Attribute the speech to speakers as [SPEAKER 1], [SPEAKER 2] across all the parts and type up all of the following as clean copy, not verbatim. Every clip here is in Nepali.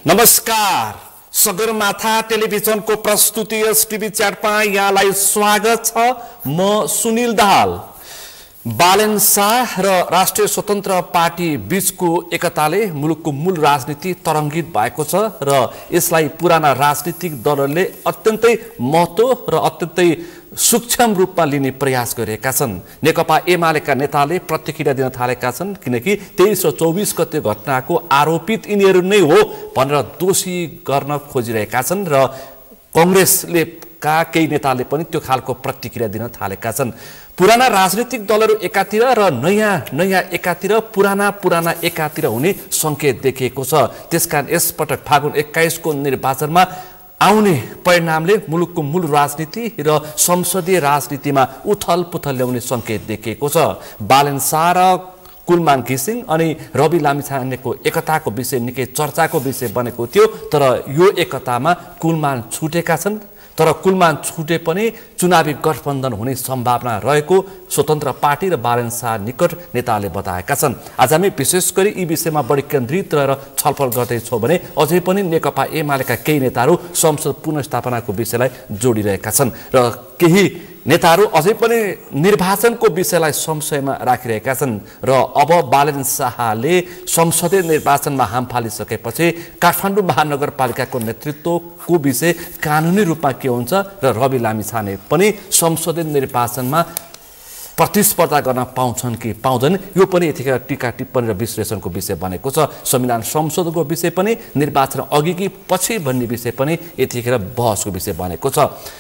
[SPEAKER 1] नमस्कार, सगरमाथा टेलिभिजनको प्रस्तुति एसटिभी च्याटमा यहाँलाई स्वागत छ। म सुनिल दाहाल। बालेन शाह र राष्ट्रिय स्वतन्त्र पार्टी बीचको एकताले मुलुकको मूल राजनीति तरङ्गित भएको छ र यसलाई पुराना राजनीतिक दलहरूले अत्यन्तै महत्त्व र अत्यन्तै सूक्ष्म रूपमा लिने प्रयास गरिरहेका छन्। नेकपा एमालेका नेताले प्रतिक्रिया दिन थालेका छन्, किनकि 23 र 24 गते घटनाको आरोपित यिनीहरू नै हो भनेर दोषी गर्न खोजिरहेका छन् र कांग्रेसले केही नेताले पनि त्यो खालको प्रतिक्रिया दिन थालेका छन्। पुराना राजनीतिक दलहरू एकातिर र नयाँ एकातिर, पुराना एकातिर हुने संकेत देखिएको छ। त्यसकारण यसपटक फागुन 21 को निर्वाचनमा आउने परिणामले मुलुकको मूल राजनीति र संसदीय राजनीतिमा उथलपुथल ल्याउने संकेत देखिएको छ। बालेन शाह र कुलमान घिसिङ अनि रवि लामिछानेको एकताको विषय निकै चर्चाको विषय बनेको थियो, तर यो एकतामा कुलमान छुटेका छन्। तर कुलमान छुटे पनि चुनावी गठबन्धन हुने सम्भावना रहेको स्वतन्त्र पार्टी र बालेन शाह निकट नेताले बताएका छन्। आज हामी विशेष गरी यी विषयमा बढी केन्द्रित रहेर छलफल गर्दैछौँ भने अझै पनि नेकपा एमालेका केही नेताहरू संसद पुनर्स्थापनाको विषयलाई जोडिरहेका छन् र केही नेताहरू अझै पनि निर्वाचनको विषयलाई संशयमा राखिरहेका छन् र अब बालेन शाहले संसदीय निर्वाचनमा हाम फालिसकेपछि काठमाडौँ महानगरपालिकाको नेतृत्वको विषय कानुनी रूपमा के हुन्छ र रवि लामिछाने पनि संसदीय निर्वाचनमा प्रतिस्पर्धा गर्न पाउँछन् कि पाउँदैन, यो पनि यतिखेर टीका टिप्पणी र विश्लेषणको विषय बनेको छ। संविधान संशोधनको विषय पनि, निर्वाचन अघि कि पछि भन्ने विषय पनि यतिखेर बहसको विषय बनेको छ।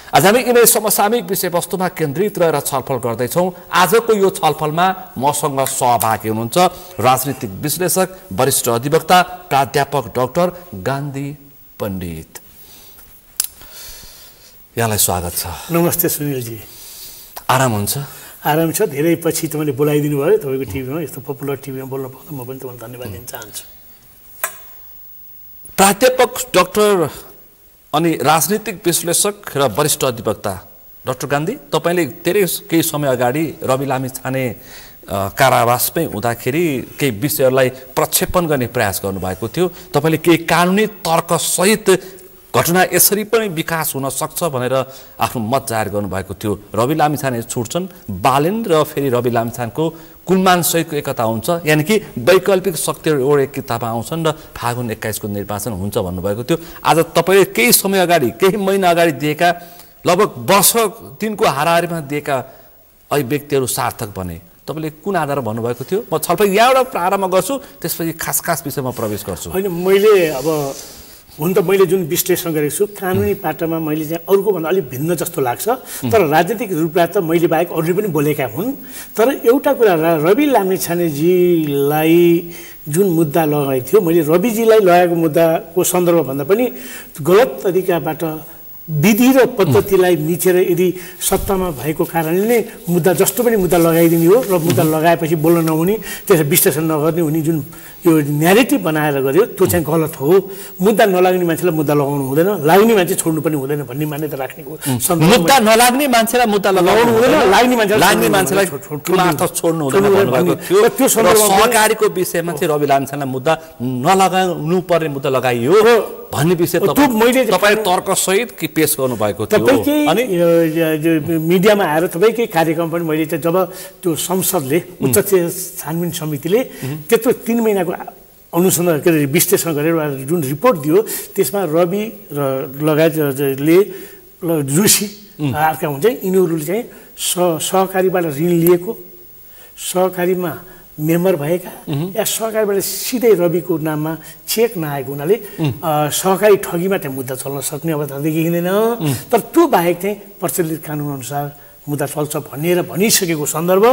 [SPEAKER 1] आज हामी यिनै समसामयिक विषयवस्तुमा केन्द्रित रहेर छलफल गर्दैछौँ। आजको यो छलफलमा मसँग सहभागी हुनुहुन्छ राजनीतिक विश्लेषक, वरिष्ठ अधिवक्ता, प्राध्यापक डाक्टर गान्धी पण्डित। यहाँलाई स्वागत छ।
[SPEAKER 2] नमस्ते सुनिलजी।
[SPEAKER 1] आराम हुन्छ?
[SPEAKER 2] आराम छ। धेरै पछि तपाईँले बोलाइदिनु भयो तपाईँको टिभीमा, यस्तो पपुलर टिभीमा बोल्न पाउँदा म पनि तपाईँलाई धन्यवाद दिन चाहन्छु।
[SPEAKER 1] प्राध्यापक डाक्टर अनि राजनीतिक विश्लेषक र वरिष्ठ अधिवक्ता डाक्टर गान्धी, तपाईँले केही समय अगाडि रवि लामिछाने कारावासमै हुँदाखेरि केही विषयहरूलाई प्रक्षेपण गर्ने प्रयास गर्नुभएको थियो। तपाईँले केही कानुनी तर्कसहित घटना यसरी पनि विकास हुन सक्छ भनेर आफ्नो मत जाहेर गर्नुभएको थियो। रवि लामिछाने छुट्छन्, बालेन र फेरि रवि लामिछानेको कुलमानसहितको एकता हुन्छ, यानि कि वैकल्पिक शक्तिहरू एउटा किताबमा आउँछन् र फागुन 21 को निर्वाचन हुन्छ भन्नुभएको थियो। आज तपाईँले केही समय अगाडि, केही महिना अगाडि दिएका, लगभग वर्ष दिनको हाराहारीमा दिएका अभिव्यक्तिहरू सार्थक बने। तपाईँले कुन आधारमा भन्नुभएको थियो? म छलफल यहाँबाट प्रारम्भ गर्छु, त्यसपछि खास विषयमा प्रवेश गर्छु।
[SPEAKER 2] होइन, मैले अब हुन त मैले जुन विश्लेषण गरेको छु कानुनी पाटोमा मैले चाहिँ अरूको भन्दा अलिक भिन्न जस्तो लाग्छ, तर राजनीतिक रूपमा त मैले बाहेक अरूले पनि बोलेका हुन्। तर एउटा कुरा, रवि लामिछानेजीलाई जुन मुद्दा लगाएको थियो, मैले रविजीलाई लगाएको मुद्दाको सन्दर्भ भन्दा पनि गलत तरिकाबाट विधि र पद्धतिलाई मिचेर यदि सत्तामा भएको कारणले नै मुद्दा जस्तो पनि मुद्दा लगाइदिने हो र मुद्दा लगाएपछि बोल्न नहुने, त्यसलाई विश्लेषण नगर्ने हुने जुन यो न्यारेटिभ बनाएर गर्यो त्यो चाहिँ गलत हो। मुद्दा नलाग्ने मान्छेलाई मुद्दा लगाउनु हुँदैन, लाग्ने मान्छे छोड्नु पनि हुँदैन भन्ने मान्यता राख्नेको।
[SPEAKER 1] मुद्दा नलाग्ने मान्छेलाई मुद्दा लगाउनु हुँदैन, लाग्ने मान्छेलाई छोड्नु हुँदैन। त्यो सहकारीको विषयमा चाहिँ रवि लामिछानेलाई मुद्दा नलगाउनु पर्ने मुद्दा लगाइयो भन्ने विषय तपाईँ तर्कसहित कि पेश गर्नुभएको थियो।
[SPEAKER 2] अनि मिडियामा आएर तपाईँकै कार्यक्रम पनि मैले चाहिँ जब त्यो संसदले उच्च छानबिन समितिले त्यत्रो 3 महिनाको अनुसन्धान के अरे विश्लेषण गरेर जुन रिपोर्ट दियो, त्यसमा रवि र लगायतले जोशी अर्का हुन्छ, यिनीहरूले चाहिँ सहकारीबाट ऋण लिएको, सहकारीमा मेम्बर भएका या सहकारीबाट सिधै रविको नाममा चेक नआएको हुनाले सहकारी ठगीमा चाहिँ मुद्दा चल्न सक्ने अवस्था देखिँदैन। तर त्यो बाहेक चाहिँ प्रचलित कानुनअनुसार मुद्दा चल्छ भनेर भनिसकेको सन्दर्भ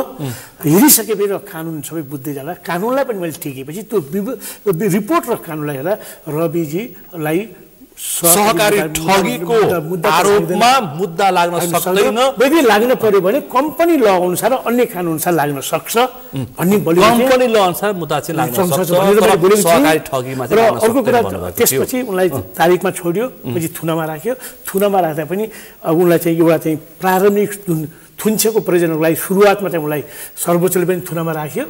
[SPEAKER 2] हेरिसकेपछि र कानुन सबै बुझ्दै जाँदा कानुनलाई पनि मैले टिकेपछि त्यो रिपोर्ट र कानुनलाई हेर्दा रविजीलाई
[SPEAKER 1] सहकारी ठगीको आरोपमा मुद्दा लाग्न सक्दैन।
[SPEAKER 2] यदि लाग्न पर्यो भने कम्पनी ल अनुसार अन्य कानुन अनुसार लाग्न सक्छ भन्ने बोल्यो।
[SPEAKER 1] कम्पनी ल अनुसार मुद्दा चाहिँ लाग्न सक्छ, सहकारी ठगीमा चाहिँ लाग्न सक्दैन।
[SPEAKER 2] अर्को कुरा, त्यसपछि उनलाई तारिखमा छोड्यो, पछि थुनामा राख्यो। थुनामा राख्दा पनि उनलाई चाहिँ एउटा चाहिँ प्रारम्भिक जुन थुन्सेको प्रयोजनको लागि सुरुवातमा चाहिँ उनलाई सर्वोच्चले पनि थुनामा राख्यो।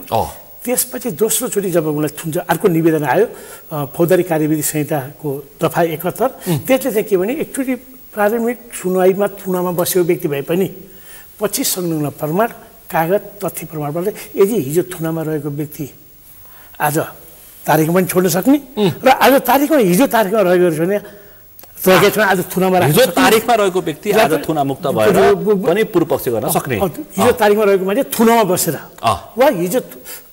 [SPEAKER 2] त्यसपछि दोस्रोचोटि जब उनलाई थुन्छ अर्को निवेदन आयो फौजदारी कार्यविधि संहिताको दफा 71 त्यसले चाहिँ के भने एकचोटि प्रारम्भिक सुनवाईमा थुनामा बसेको व्यक्ति भए पनि पछि संलग्न प्रमाण कागज तथ्य प्रमाणपत्र यदि हिजो थुनामा रहेको व्यक्ति आज तारिखमा पनि छोड्न सक्ने र आज तारिखमा हिजो तारिखमा रहेको छ भने आज थुनामा
[SPEAKER 1] हिजो तारिखमा रहेको व्यक्ति आज थुना मुक्त भएर पनि पूर्व पक्ष गर्न सक्ने
[SPEAKER 2] हिजो तारिखमा रहेको मान्छे थुनामा बसेर वा हिजो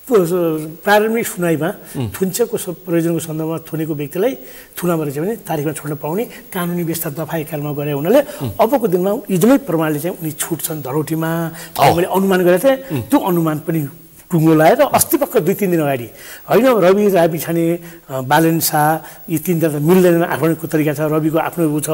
[SPEAKER 2] प्रारम्भिक सुनाइमा थुन्चेको प्रयोजनको सन्दर्भमा थुनेको व्यक्तिलाई थुनामा रहेछ भने तारिखमा छोड्न पाउने कानुनी व्यवस्था दफा 51 गरे हुनाले अबको दिनमा हिजोमै प्रमाणले चाहिँ उनी छुट्छन् धरोटीमा मैले अनुमान गरेको थिएँ त्यो अनुमान पनि टुङ्गो लगाएर अस्ति पक्क 2-3 दिन अगाडि होइन रवि राय पिछाने बालेन शाह यी तीनजना मिल्दैन आफ्नो तरिका छ रविको आफ्नो उ छ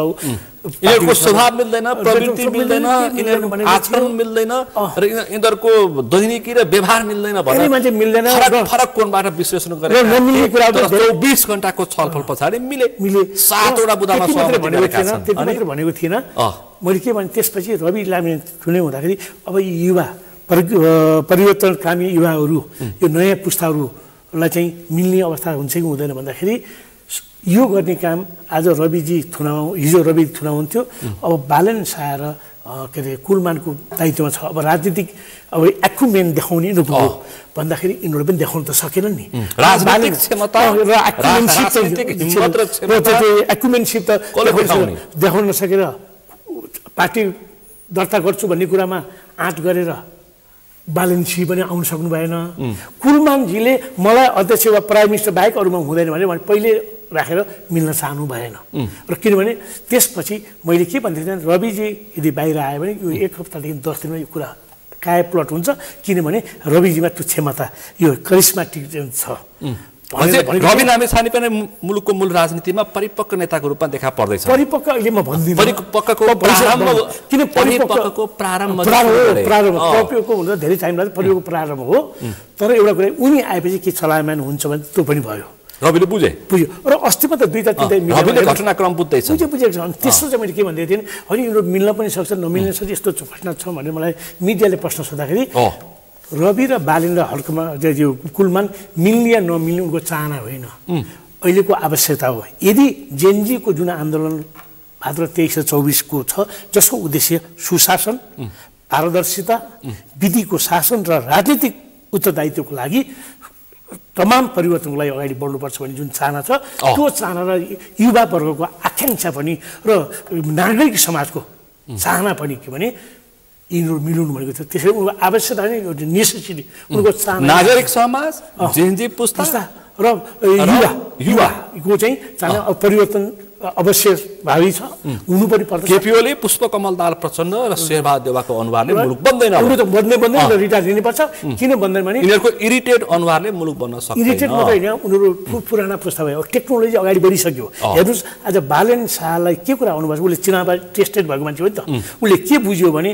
[SPEAKER 1] यिनीहरूको स्वभाव मिल्दैन प्रवृत्ति मिल्दैन यिनीहरूको आचरण मिल्दैन र यिनीहरूको दैनिकी र व्यवहार मिल्दैन
[SPEAKER 2] भन्ने मान्छे मिल्दैन
[SPEAKER 1] फरक कोणबाट विश्लेषण गरेर नमिल्ने कुरा 24 घण्टाको छलफल पछाडि मिले 7 वटा बुदामा सहमति गरेका छन्
[SPEAKER 2] त्यति मात्र भनेको थिएन मैले के भने त्यसपछि रवि लामी चुने हुँदाखेरि अब युवा परिवर्तनकामी युवाहरू यो नयाँ पुस्ताहरूलाई चाहिँ मिल्ने अवस्था हुन्छ कि हुँदैन भन्दाखेरि यो गर्ने काम आज रविजी हिजो रवि थुना हुन्थ्यो अब बालन शाह र के अरे कुलमानको दायित्वमा छ अब राजनीतिक अब एक्युमेन देखाउने यिनीहरू हो भन्दाखेरि यिनीहरू पनि देखाउन त सकेनन् नि
[SPEAKER 1] राजनीतिक क्षमता र
[SPEAKER 2] एक्युमेनसिप त देखाउन नसकेर पार्टी दर्ता गर्छु भन्ने कुरामा आँट गरेर बालेनजी पनि आउन सक्नु भएन कुलमानजीले मलाई अध्यक्ष वा प्राइम मिनिस्टर बाहेक अरूमा हुँदैन भने पहिले राखेर मिल्न चाहनु भएन र किनभने त्यसपछि मैले के भन्दै थिएँ रविजी यदि बाहिर आयो भने यो 1 हप्तादेखि 10 दिनमा यो कुरा काय प्लट हुन्छ किनभने रविजीमा त्यो क्षमता यो करिस्माटिक छ
[SPEAKER 1] रवि लामिछाने पनि मुलुकको मूल राजनीतिमा परिपक्व नेताको रूपमा देखा पर्दैछ
[SPEAKER 2] परिपक्व अहिले म भन्दिनँ
[SPEAKER 1] परिपक्वको प्रारम्भ
[SPEAKER 2] हुँदा धेरै टाइम लाग्छ परिपक्वको प्रारम्भ हो तर एउटा कुरा उनी आएपछि के चलायमान हुन्छ भने त्यो पनि भयो
[SPEAKER 1] रविले बुझ्यो
[SPEAKER 2] र अस्तिमा त 2-3
[SPEAKER 1] रविले घटनाक्रम बुझ्दैछ
[SPEAKER 2] बुझेको छ अनि तेस्रो चाहिँ मैले के भन्दै थिएँ होइन यिनीहरू मिल्न पनि सक्छ नमिल्न सक्छ यस्तो घटना छ भनेर मलाई मिडियाले प्रश्न सोद्धाखेरि रवि र बालिन र हड्कमा जो कुलमान मिल्ने या नमिल्ने उनको चाहना होइन अहिलेको आवश्यकता हो यदि जेनजीको जुन आन्दोलन भाद्र 23 र 24 को छ जसको उद्देश्य सुशासन पारदर्शिता विधिको शासन र राजनीतिक उत्तरदायित्वको लागि तमाम परिवर्तनको लागि अगाडि बढ्नुपर्छ भन्ने जुन चाहना छ त्यो चाहना र युवा वर्गको आकांक्षा पनि र नागरिक समाजको चाहना पनि के भने यिनीहरू मिलाउनु भनेको थियो त्यसैले उनको आवश्यकता नै एउटा नेसेसिटी उनको चाहना
[SPEAKER 1] नागरिक समाज जेनजी पुस्ता
[SPEAKER 2] र युवाको चाहिँ चाहना परिवर्तन अवश्य भावी छ हुनु पनि पर्छ
[SPEAKER 1] केपीओले पुष्पकमल दाहाल प्रचण्ड र शेरबहादुर देउवाको अनुहारले मुलुक बन्दैन
[SPEAKER 2] उनीहरू त बन्दैन र रिटायर लिनुपर्छ किन बन्दैन भने
[SPEAKER 1] यिनीहरूको इरिटेड अनुहारले मुलुक बन्न सक्दैन
[SPEAKER 2] इरिटेड मात्रै होइन उनीहरू पुराना पुस्ता भयो टेक्नोलोजी अगाडि बढिसक्यो हेर्नुहोस् आज बालेन शाहलाई के कुरा आउनुभएको छ उसले चुनावमा टेस्टेड भएको मान्छे हो नि त उसले के बुझ्यो भने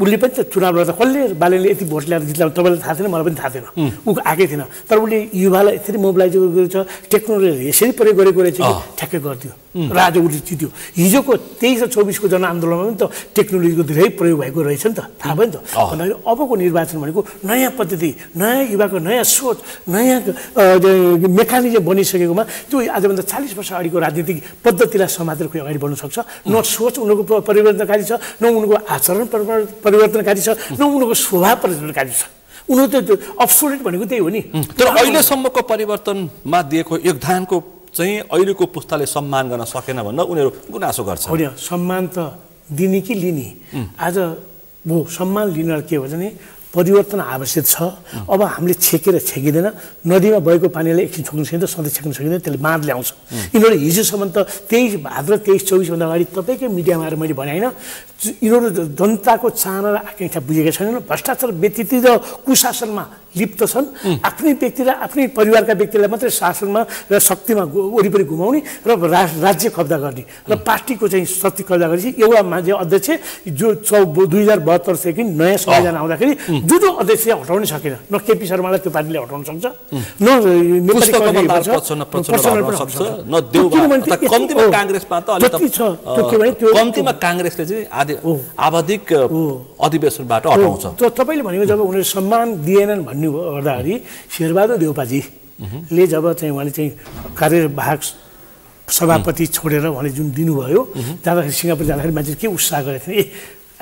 [SPEAKER 2] उसले पनि त चुनाव लड्दा कसले बालेनले यति भोट ल्याएर जित्ला तपाईँलाई थाहा थिएन मलाई पनि थाहा थिएन ऊ आएकै थिएन तर उसले युवालाई यसरी मोबिलाइज गरेको छ टेक्नोलोजी यसरी प्रयोग गरेको रहेछ कि ठ्याक्कै गरिदियो र आज उसले जित्यो हिजोको 23 र 24 को जनआन्दोलनमा पनि त टेक्नोलोजीको धेरै प्रयोग भएको रहेछ नि त थाहा भयो नि त भन्दाखेरि अबको निर्वाचन भनेको नयाँ पद्धति नयाँ युवाको नयाँ सोच नयाँ मेकानिजम बनिसकेकोमा त्यो आजभन्दा 40 वर्ष अगाडिको राजनीतिक पद्धतिलाई समातेर कोही अगाडि बढ्न सक्छ न सोच उनीहरूको परिवर्तनकारी छ न उनीहरूको आचरण परिवर्तनकारी छ न उनीहरूको स्वभाव परिवर्तनकारी छ उनीहरू त अब्सोल्युट भनेको त्यही हो नि
[SPEAKER 1] तर अहिलेसम्मको परिवर्तनमा दिएको योगदानको चाहिँ अहिलेको पुस्ताले सम्मान गर्न सकेन भनेर उनीहरू गुनासो गर्छ
[SPEAKER 2] होइन सम्मान त दिने कि लिने आज वो सम्मान लिन के हो भने परिवर्तन आवश्यक छ अब हामीले छेकेर छेकिँदैन नदीमा भएको पानीलाई एकछिन छोक्न सकिँदैन सधैँ छेक्न सकिँदैन त्यसले बाँध ल्याउँछ यिनीहरू हिजोसम्म त 23 भाद्र 23-24 भन्दा अगाडि तपाईँकै मिडियामा आएर मैले भने होइन यिनीहरू जनताको चाहना र आकांक्षा बुझेका छैनन् भ्रष्टाचार व्यतीत र कुशासनमा लिप्त छन् आफ्नै व्यक्ति र आफ्नै परिवारका व्यक्तिलाई मात्रै शासनमा र शक्तिमा वरिपरि घुमाउने र राज्य कब्जा गर्ने र पार्टीको चाहिँ शक्ति कब्जा गरेपछि एउटा मान्छे अध्यक्ष जो 2072 देखि नयाँ संविधान आउँदाखेरि जो अध्यक्ष हटाउनै सकेन न केपी शर्मालाई त्यो पार्टीले हटाउन सक्छ न
[SPEAKER 1] कम्तीमा काङ्ग्रेसले चाहिँ आवधिक अधिवेशनबाट हटाउँछ
[SPEAKER 2] तपाईँले भनेको जब उनीहरू सम्मान दिएनन् भन्ने भन्ने गर्दाखेरि शेरबहादुर देउपाजीले जब चाहिँ उहाँले चाहिँ कार्यवाहक सभापति छोडेर उहाँले जुन दिनुभयो जाँदाखेरि सिङ्गापुर जाँदाखेरि मान्छे के उत्साह गरेको थियो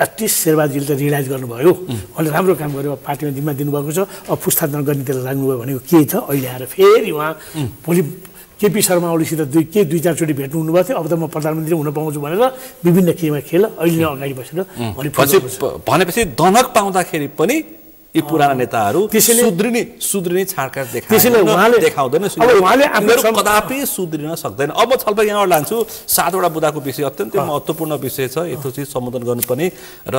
[SPEAKER 2] एटलिस्ट शेरबहादुरजीले त रियलाइज गर्नुभयो उहाँले राम्रो काम गर्यो पार्टीमा जिम्मा दिनुभएको छ अब पुस्तान्तरण गर्ने त्यसलाई लाग्नुभयो भनेको के छ अहिले आएर फेरि उहाँ भोलि केपी शर्मा ओलीसित दुई चारचोटि भेट्नु हुनुभएको थियो अब त म प्रधानमन्त्री हुन पाउँछु भनेर विभिन्न केमा खेल अहिले अगाडि बसेर
[SPEAKER 1] भनेपछि दनक पाउँदाखेरि पनि यी पुराना नेताहरू सुध्रिने छाडकाट देखाउँदैन कदापि सुध्रिन सक्दैन अब छलफल यहाँबाट लान्छु 7 वटा बुदाको विषय अत्यन्तै महत्त्वपूर्ण विषय छ यथोचित सम्बोधन गर्नुपर्ने र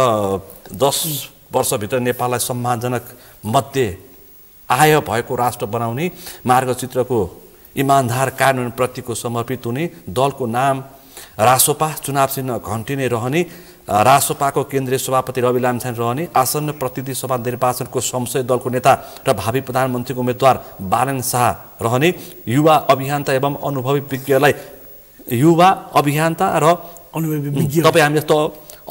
[SPEAKER 1] 10 वर्षभित्र नेपाललाई सम्मानजनक मध्य आय भएको राष्ट्र बनाउने मार्गचित्रको इमानदार कार्यान्वयनप्रतिको समर्पित हुने दलको नाम रासोपा चुनाव चिन्ह घन्टिने रहने रासोपाको केन्द्रीय सभापति रवि लामिछाने रहने आसन्न प्रतिनिधि सभा निर्वाचनको संसदीय दलको नेता र भावी प्रधानमन्त्रीको उम्मेदवार बालन शाह रहने युवा अभियन्ता एवं अनुभवी विज्ञलाई युवा अभियन्ता र तपाईँ हामी जस्तो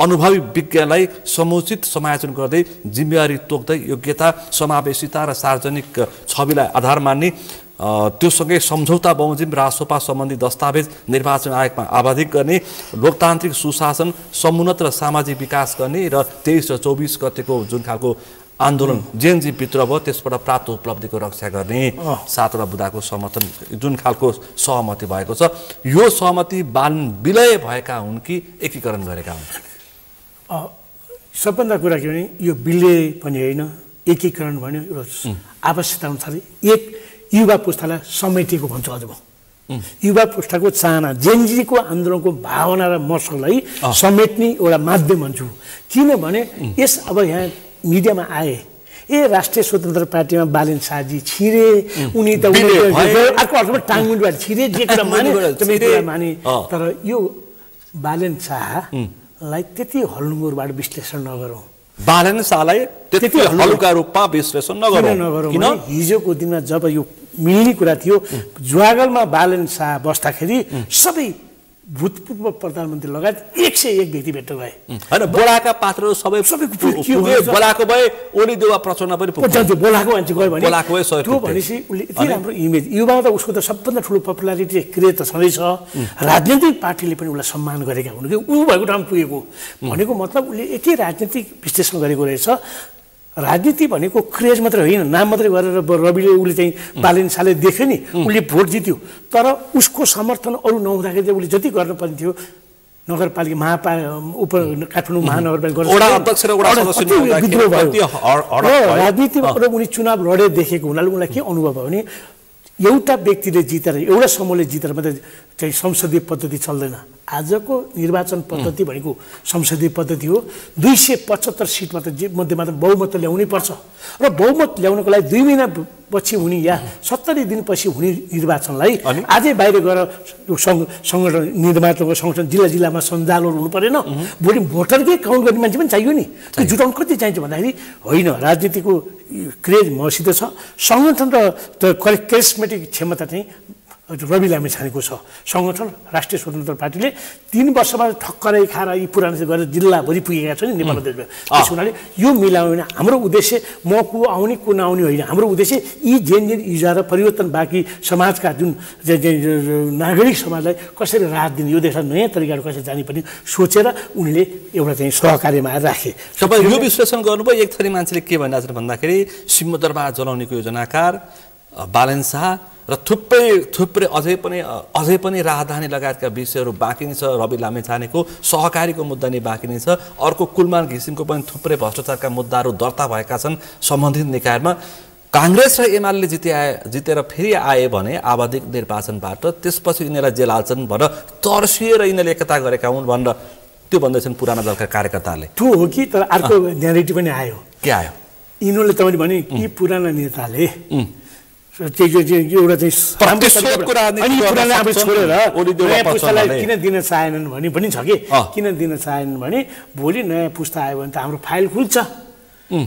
[SPEAKER 1] अनुभवी विज्ञलाई समुचित समायोजन गर्दै जिम्मेवारी तोक्दै योग्यता समावेशिता र सार्वजनिक छविलाई आधार मान्ने त्योसँगै सम्झौता बमोजिम रासोपा सम्बन्धी दस्तावेज निर्वाचन आयोगमा आवधिक गर्ने लोकतान्त्रिक सुशासन समुन्नत र सामाजिक विकास गर्ने र 23 र 24 गतेको जुन खालको आन्दोलन जेएनजी भित्र भयो त्यसबाट प्राप्त उपलब्धिको रक्षा गर्ने 7 वटा बुदाको समर्थन जुन खालको सहमति भएको छ यो सहमति विलय भएका हुन् कि एकीकरण गरेका हुन्
[SPEAKER 2] सबभन्दा कुरा के भने यो विलय पनि होइन एकीकरण भन्यो एउटा आवश्यकता अनुसार एक युवा पुस्तालाई समेटेको भन्छु अझ म युवा पुस्ताको चाहना जेनजीको आन्दोलनको भावना र मसलाई समेट्ने एउटा माध्यम भन्छु किनभने यस अब यहाँ मिडियामा आए राष्ट्रिय स्वतन्त्र पार्टीमा बालेन शाहजी छिरे उनी त अर्को अर्थमा टाङमुन्डबाट छिरे जे कुरा माने तर यो बालेन शाहलाई त्यति हल्लुङ्गुरबाट विश्लेषण नगरौँ
[SPEAKER 1] बालेन शाहलाई त्यति हल्का रूपमा विश्लेषण नगरौँ
[SPEAKER 2] किन हिजोको दिनमा जब यो मिल्ने कुरा थियो ज्वागलमा बालेन शाह बस्दाखेरि सबै भूतपूर्व प्रधानमन्त्री लगायत 101 व्यक्ति भेट्न गए
[SPEAKER 1] हैन बोलाका पात्रहरू सबै बोलाको भए ओली देउवा प्रचण्ड पनि
[SPEAKER 2] पुग्छ बोलाको मान्छे गयो भने
[SPEAKER 1] बोलाको भए
[SPEAKER 2] त्यो भनेपछि उसले यति राम्रो इमेज युवामा त उसको त सबभन्दा ठुलो पपुलारिटी क्रेज त छँदैछ राजनीतिक पार्टीले पनि उसलाई सम्मान गरेका हुन् कि ऊ भएको ठाउँमा पुगेको भनेको मतलब उसले यति राजनीतिक विश्लेषण गरेको रहेछ राजनीति भनेको क्रेज मात्र होइन नाम मात्रै गरेर रविले उसले चाहिँ बालेन शाहले देख्यो नि उसले भोट जित्यो तर उसको समर्थन अरू नहुँदाखेरि चाहिँ उसले जति गर्नुपर्ने थियो नगरपालिका काठमाडौँ महानगरपालिका राजनीतिमा उनी चुनाव लडे देखेको हुनाले उनलाई के अनुभव भयो भने एउटा व्यक्तिले जितेर एउटा समूहले जितेर मात्रै चाहिँ संसदीय पद्धति चल्दैन आजको निर्वाचन पद्धति भनेको संसदीय पद्धति हो 275 सिटमा त मध्येमा त बहुमत ल्याउनै पर्छ र बहुमत ल्याउनको लागि 2 महिना पछि हुने या 70 दिनपछि हुने निर्वाचनलाई आजै बाहिर गएर संगठन निर्वाचनको संगठन जिल्लामा सञ्जालहरू हुनु परेन भोलि भोटरकै काउन्ट गर्ने मान्छे पनि चाहियो नि त्यो जुटाउन कति चाहिन्छ भन्दाखेरि होइन राजनीतिको क्रेज मसित छ संगठन र करिस्मेटिक क्षमता चाहिँ रवि लामिछानेको छ संगठन राष्ट्रिय स्वतन्त्र पार्टीले 3 वर्षमा ठक्करै खाएर यी पुरानो गरेर जिल्लाभरि पुगेका छन् नेपाल देशमा त्यस हुनाले यो मिलाउने हाम्रो उद्देश्य म को आउने को नआउने होइन हाम्रो उद्देश्य यी जेन युजा र परिवर्तन बाँकी समाजका जुन नागरिक समाजलाई कसरी राहत दिने यो देशलाई नयाँ तरिकाले कसरी जाने पनि सोचेर उनले एउटा चाहिँ सहकार्यमा राखे
[SPEAKER 1] तपाईँ यो विश्लेषण गर्नुभयो एक थरी मान्छेले के भनिरहेको छ भन्दाखेरि सिंहदरबार जलाउनेको योजनाकार बालेन शाह र थुप्रै अझै पनि राहदानी लगायतका विषयहरू बाँकी नै छ रवि लामिछानेको सहकारीको मुद्दा नै बाँकी नै छ अर्को कुलमान घिसिङको पनि थुप्रै भ्रष्टाचारका मुद्दाहरू दर्ता भएका छन् सम्बन्धित निकायमा कांग्रेस र एमाले जितेर फेरि आए भने आवधिक निर्वाचनबाट त्यसपछि यिनीहरूलाई जेल हाल्छन् भनेर तर्सिएर यिनीहरूले एकता गरेका हुन् भनेर त्यो भन्दैछन् पुराना दलका कार्यकर्ताहरूले
[SPEAKER 2] त्यो हो कि तर अर्को न्यारेटिभ पनि आयो
[SPEAKER 1] के आयो
[SPEAKER 2] यिनीहरूले तपाईँले भने कि पुराना नेताले एउटा किन दिन चाहेनन् भने पनि छ कि किन दिन चाहेनन् भने भोलि नयाँ पुस्ता आयो भने त हाम्रो फाइल खुल्छ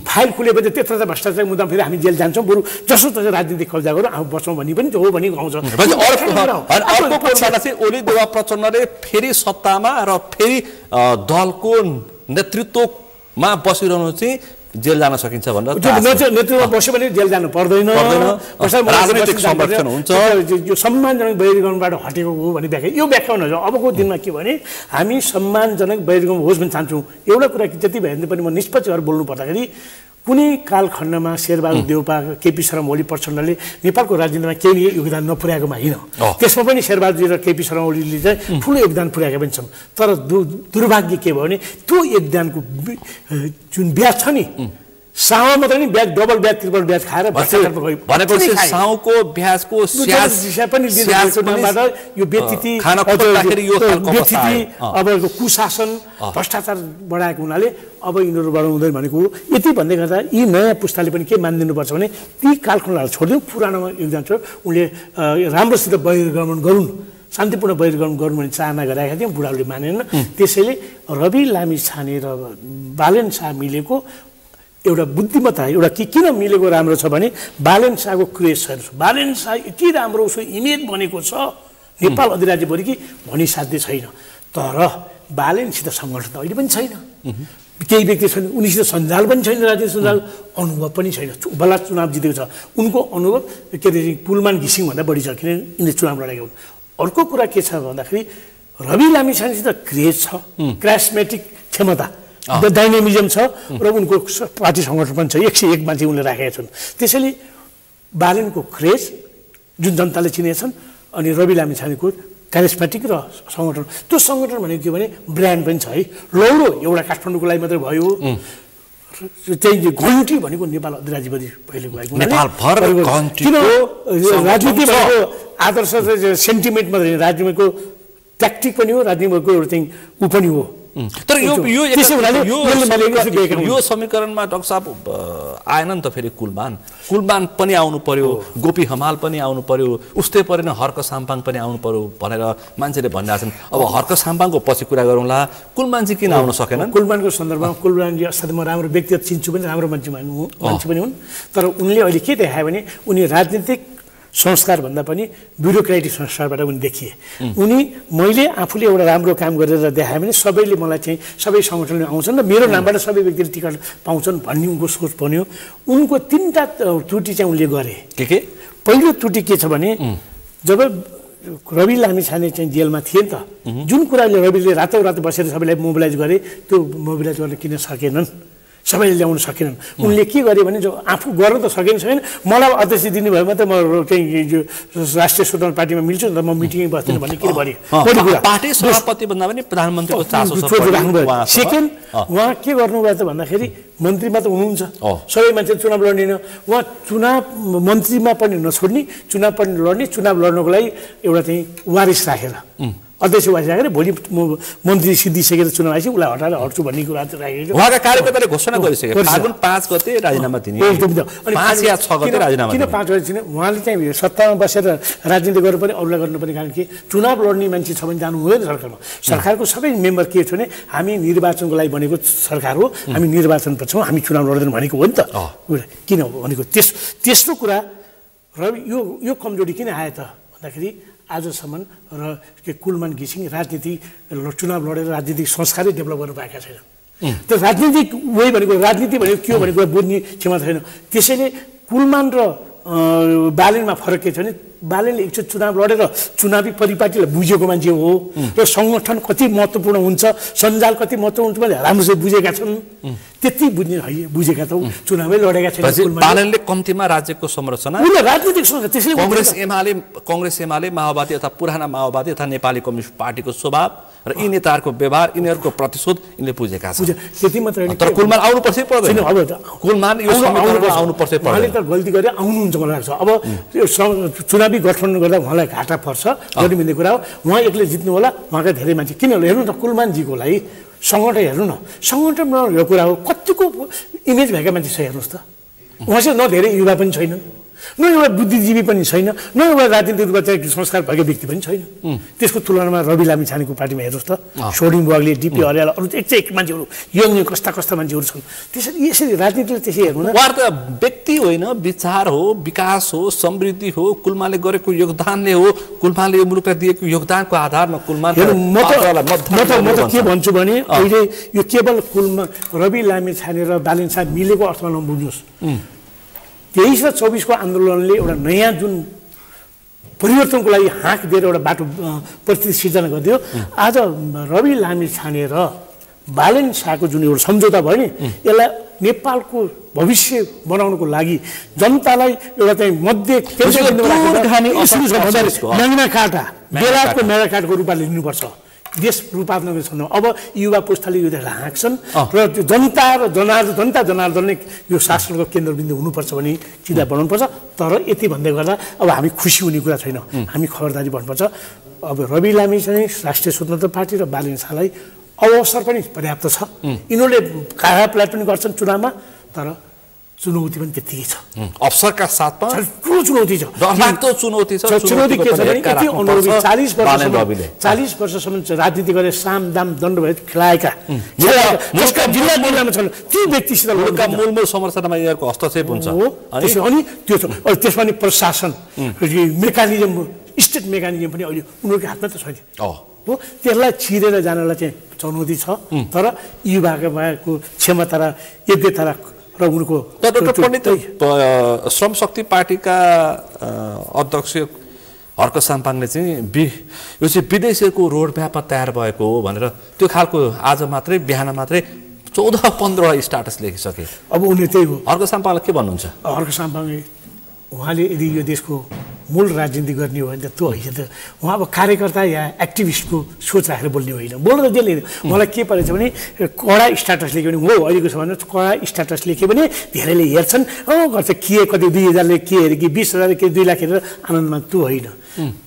[SPEAKER 2] फाइल खुलेपछि त्यत्रो त भ्रष्टाचार मुद्दा फेरि हामी जेल जान्छौँ बरु जसो तसो राजनीतिक कब्जा गरौँ हामी बस्छौँ भन्ने पनि हो भनी गाउँछ
[SPEAKER 1] अर्को पक्षमा चाहिँ ओली देउवा प्रचण्डले फेरि सत्तामा र फेरि दलको नेतृत्वमा बसिरहनु चाहिँ जेल जान सकिन्छ भनेर
[SPEAKER 2] नेतृत्वमा बस्यो भने जेल जानु पर्दैन,
[SPEAKER 1] राजनीतिक संरक्षण हुन्छ,
[SPEAKER 2] यो सम्मानजनक बहिर्गमनबाट हटेको हो भन्ने व्याख्या। यो व्याख्या हुन अबको दिनमा के भने हामी सम्मानजनक बहिर्गमन होस् भन्ने चाहन्छौँ। एउटा कुरा जति भए पनि म निष्पक्ष भएर बोल्नु पर्दाखेरि कुनै कालखण्डमा शेरबहादुर देउपा, केपी शर्मा ओली प्रचण्डले नेपालको राजनीतिमा केही योगदान नपुर्याएकोमा होइन, त्यसमा पनि शेरबहादुर र केपी शर्मा ओलीले चाहिँ ठुलो योगदान पुर्याएका पनि छन्। तर दुर्भाग्य के भयो भने त्यो योगदानको जुन ब्याज छ नि, साउमा मात्रै नि ब्याज, डबल ब्याज, ट्रिपल ब्याज खाएर
[SPEAKER 1] भनेपछि साउको ब्याजको
[SPEAKER 2] पनि यो व्यतिथि अब कुशासन भ्रष्टाचार बढाएको हुनाले अब यिनीहरू बढाउँदैन भनेको हो। यति भन्दै गर्दा यी नयाँ पुस्ताले पनि के मानिदिनुपर्छ भने ती कालखण्डलाई छोडिदिउँ, पुरानोमा योगदान छ। उनले राम्रोसित बहिर्गमन गरून्, शान्तिपूर्ण बहिर्गमन गरून् भन्ने चाहना गरेका थियौँ, बुढाहरूले मानेन। त्यसैले रवि लामिछाने र बालेन शाह मिलेको एउटा बुद्धिमत्ता, एउटा किन मिलेको राम्रो छ भने बालेन शाहको क्रेज छ। बालेन शाह यति राम्रो उसको इमेज बनेको छ नेपाल अधिराज्यभरि कि भनी साध्य छैन। तर बालेनसित सङ्गठन त अहिले पनि छैन, केही व्यक्ति छन् उनीसित सञ्जाल पनि छैन, राजनीतिक सञ्जाल अनुभव पनि छैन। बल्ल चुनाव जितेको छ, उनको अनुभव के अरे कुलमान घिसिङभन्दा बढी छ, किन यिनले चुनाव लडेको हुन्। अर्को कुरा के छ भन्दाखेरि रवि लामिछानेसित क्रेज छ, क्रास्मेटिक क्षमता, डाइनामिजम छ र उनको पार्टी सङ्गठन पनि छ, 101 मान्छे उनले राखेका छन्। त्यसैले बालेनको क्रेज जुन जनताले चिनेछन् अनि रवि लामिछानेको क्यारिस्मेटिक र सङ्गठन, त्यो सङ्गठन भनेको के भने ब्रान्ड पनि छ है। लौरो एउटा काठमाडौँको लागि मात्रै भयो, चाहिँ घन्टी भनेको नेपाल अधिराज्यभरि पहिले भएको किन राजनीति भनेको आदर्श सेन्टिमेन्ट मात्रै, राजनीतिको ट्याक्टिक पनि हो, राजनीतिको एउटा चाहिँ ऊ पनि हो।
[SPEAKER 1] तर यो समीकरणमा डाक्टर साहब आएन नि त फेरि कुलमान पनि आउनु पर्यो, गोपी हमाल पनि आउनु पर्यो, उस्तै परेन हर्क साम्पाङ पनि आउनु पर्यो भनेर मान्छेले भनिरहेका छन्। अब हर्क साम्पाङको पछि कुरा गरौँला, कुलमान चाहिँ किन आउन सकेन?
[SPEAKER 2] कुलमानको सन्दर्भमा कुलमानजी असाध्यै म राम्रो व्यक्तिगत चिन्छु पनि, राम्रो मान्छे पनि हुन्। तर उनले अहिले के देखायो भने उनी राजनीतिक संस्कारभन्दा पनि ब्युरोक्रेटिक संस्कारबाट उनी देखिए। उनी मैले आफूले एउटा राम्रो काम गरेर देखाएँ भने सबैले मलाई चाहिँ सबै सङ्गठनले आउँछन् र मेरो नामबाट सबै व्यक्तिले टिकट पाउँछन् भन्ने उनको सोच बन्यो। उनको 3टा त्रुटि चाहिँ उनले गरे।
[SPEAKER 1] के?
[SPEAKER 2] पहिलो त्रुटि के छ भने जब रवि लामिछाने चाहिँ जेलमा थिए नि त, जुन कुराले रविले रातौरात बसेर सबैलाई मोबिलाइज गरे त्यो मोबिलाइज गर्न किन सकेनन्, सबैले ल्याउन सकेनन्। उनले के गरे भने जो आफू गर्न त सकेन, मलाई अध्यक्ष दिनुभयो मात्रै म चाहिँ राष्ट्रिय स्वतन्त्र पार्टीमा मिल्छु नि त, म मिटिङै बस्दिनँ भन्ने के भने
[SPEAKER 1] पार्टी सभापति भन्दा पनि प्रधानमन्त्रीको चासो छ।
[SPEAKER 2] सेकेन्ड उहाँ के गर्नुभयो त भन्दाखेरि मन्त्री मात्र हुनुहुन्छ, सबै मान्छे चुनाव लड्दैन, उहाँ चुनाव मन्त्रीमा पनि नछोड्ने, चुनाव पनि लड्ने, चुनाव लड्नको लागि एउटा चाहिँ वारिस राखेर अध्यक्ष भइसकेर भोलि मन्त्री सिद्धिसकेर चुनाव आएपछि उसलाई हटाएर हट्छु भन्ने कुरा राखेको
[SPEAKER 1] उहाँका कार्यकर्ताले घोषणा गरिसके फागुन 5 गते राजीनामा दिने, अनि 5 या 6 गते राजीनामा
[SPEAKER 2] किन 5 गते दिने? उहाँले चाहिँ सत्तामा बसेर राजनीति गर्नु पनि अरूलाई गर्नुपर्ने कारण के चुनाव लड्ने मान्छे छ भने जानु हुँदैन सरकारमा। सरकारको सबै मेम्बर के छ भने हामी निर्वाचनको लागि बनेको सरकार हो, हामी निर्वाचन पर्छौँ, हामी चुनाव लड्दैन भनेको हो नि त। किन हो भनेको त्यस्तो कुरा र यो कमजोरी किन आयो त भन्दाखेरि आजसम्म र कुलमान घिसिङ राजनीति चुनाव लडेर राजनीतिक संस्कारै डेभलप गर्नु पाएका छैन। त्यो राजनीतिक वे भनेको राजनीति भनेको के हो भनेको बुझ्ने क्षमता छैन। त्यसैले कुलमान र बालेनमा फरक के छ भने बालेनले एकचोटि चुनाव लडेर चुनावी परिपाटीलाई बुझेको मान्छे हो र सङ्गठन कति महत्त्वपूर्ण हुन्छ, सञ्जाल कति महत्त्वपूर्ण हुन्छ भने राम्रोसँग बुझेका छन्। त्यति बुझेका त चुनावै लडेका छैन।
[SPEAKER 1] बालेनले कम्तीमा राज्यको संरचना,
[SPEAKER 2] राजनीतिक संरचना, त्यसैले
[SPEAKER 1] कांग्रेस एमाले माओवादी अथवा पुराना माओवादी अथवा नेपाली कम्युनिस्ट पार्टीको स्वभाव र यी नेताहरूको व्यवहार, यिनीहरूको प्रतिशोध यिनले बुझेका छन्।
[SPEAKER 2] त्यति मात्र होइन,
[SPEAKER 1] तर कुलमान आउनु पर्छ पर्दैन? कुलमान यो समीकरणमा आउनु पर्छ पर्दैन?
[SPEAKER 2] उहाँले त गल्ती गरेर आउनुहुन्छ मलाई लाग्छ। अब चुनावी गठबन्धन गर्दा उहाँलाई घाटा पर्छ, गर्नु मिल्ने कुरा हो। उहाँ एक्लै जित्नु होला, उहाँका धेरै मान्छे किन हेर्नु त कुलमानजीको लागि सङ्गठन हेर्नु न, सङ्गठनमा यो कुरा हो। कतिको इमेज भएका मान्छे छ हेर्नुहोस् त, उहाँसँग न धेरै युवा पनि छैनन्, न एउटा बुद्धिजीवी पनि छैन, न एउटा राजनीतिक रूपमा चाहिँ संस्कार भएको व्यक्ति पनि छैन। त्यसको तुलनामा रवि लामिछानेको पार्टीमा हेर्नुहोस् त, सोडिङ बगले, डिपी अर्याल, अरू एक मान्छेहरू यङ कस्ता मान्छेहरू छन्। त्यसरी यसरी राजनीतिले त्यसै हेर्नु न,
[SPEAKER 1] उहाँ त व्यक्ति होइन, विचार हो, विकास हो, समृद्धि हो, कुलमाले गरेको योगदानले हो, कुलमाले यो मुलुकलाई दिएको योगदानको आधारमा कुलमा
[SPEAKER 2] म त के भन्छु भने अहिले यो केवल कुलमा रवि लामिछाने र बालेन शाह मिलेको अर्थमा नबुझ्नुहोस्। 23 र 24 को आन्दोलनले एउटा नयाँ जुन परिवर्तनको लागि हाँक दिएर एउटा बाटो परिस्थिति सिर्जना गरिदियो। आज रवि लामिछाने र बालेन शाहको जुन एउटा सम्झौता भयो नि, यसलाई नेपालको भविष्य बनाउनको लागि जनतालाई एउटा चाहिँ मध्य म्याग्ना कार्टा, बेलायतको म्याग्ना कार्टाको रूपमा लिनुपर्छ। देश रूपान्तरण गर्छन्। अब युवा पुस्ताले यो देशलाई हाँक्छन् र त्यो जनता र जनार्दन नै यो शासनको केन्द्रबिन्दु हुनुपर्छ भने चिन्ता बनाउनुपर्छ। तर यति भन्दै गर्दा अब हामी खुसी हुने कुरा छैन, हामी खबरदारी भन्नुपर्छ। अब रवि लामिछाने राष्ट्रिय स्वतन्त्र पार्टी र बालेन शाहलाई अवसर पनि पर्याप्त छ। यिनीहरूले कागाप्लाट पनि गर्छन् चुनावमा, तर चुनौती पनि त्यतिकै छ।
[SPEAKER 1] अवसरका साथमा
[SPEAKER 2] ठुलो चुनौती छ,
[SPEAKER 1] डरलाग्दो चुनौती छ।
[SPEAKER 2] चुनौती के छ भने यति अनुभवी 40 वर्षसम्म राजनीति गरेर साम दाम दण्ड भए खेलाएका जिल्लामा छन् ती व्यक्तिसित
[SPEAKER 1] मूल संरचनामा यिनीहरूको हस्तक्षेप हुन्छ।
[SPEAKER 2] अनि त्यो छ। त्यसमा नि प्रशासन मेकानिजम, स्टेट मेकानिजम पनि अहिले उनीहरूको हातमा त छैन हो। त्यसलाई छिरेर जानलाई चाहिँ चुनौती छ। तर युवाको क्षमता र योग्यता र उनको
[SPEAKER 1] डाक्टर पण्डित श्रम शक्ति पार्टीका अध्यक्ष हर्क साम्पाङले चाहिँ यो चाहिँ विदेशीको रोड म्यापमा तयार भएको हो भनेर त्यो खालको आज मात्रै बिहान मात्रै 14-15 स्ट्याटस लेखिसके।
[SPEAKER 2] अब उनी त्यही हो।
[SPEAKER 1] हर्क साम्पाङले के भन्नुहुन्छ?
[SPEAKER 2] हर्क साम्पाङले उहाँले यदि यो देशको मूल राजनीति गर्ने हो भने त त्यो होइन त उहाँ अब कार्यकर्ता या एक्टिभिस्टको सोच राखेर बोल्ने होइन। बोल्न त त्यसले मलाई के परेछ भने कडा स्ट्याटस लेख्यो भने हो, अहिलेको समयमा कडा स्ट्याटस लेख्यो भने धेरैले हेर्छन्, गर्छ के कति 2000ले के हेरे कि 20,000ले के 2 लाख हेरेर आनन्दमा त्यो होइन।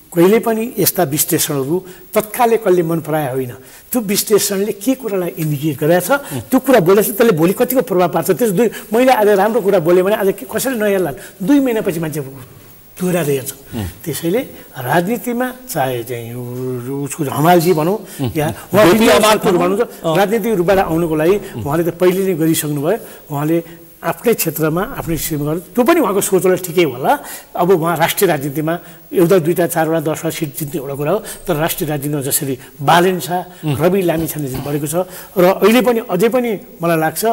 [SPEAKER 2] कहिले पनि यस्ता विश्लेषणहरू तत्कालै कसले मन पराए होइन। त्यो विश्लेषणले के कुरालाई इन्डिकेट गरेको छ, त्यो कुरा बोलेपछि त्यसले भोलि कतिको प्रभाव पार्छ। त्यस मैले आज राम्रो कुरा बोलेँ भने आज कसैले नहेर्ला, 2 महिनापछि मान्छे दोहोऱ्याएर हेर्छन्। त्यसैले राजनीतिमा चाहे चाहिँ उसको हमालजी भनौँ या भनौँ, राजनीतिक रूपबाट आउनुको लागि उहाँले त पहिले नै गरिसक्नु भयो। उहाँले आफ्नै क्षेत्रमा आफ्नै सिस्टम गर्नु, त्यो पनि उहाँको सोचलाई ठिकै होला। अब उहाँ राष्ट्रिय राजनीतिमा एउटा 2टा 4वटा 10वटा सिट जित्ने एउटा कुरा हो। तर राष्ट्रिय राजनीतिमा जसरी बालेन शाह, रवि लामिछाने बढेको छ र अहिले पनि अझै पनि मलाई लाग्छ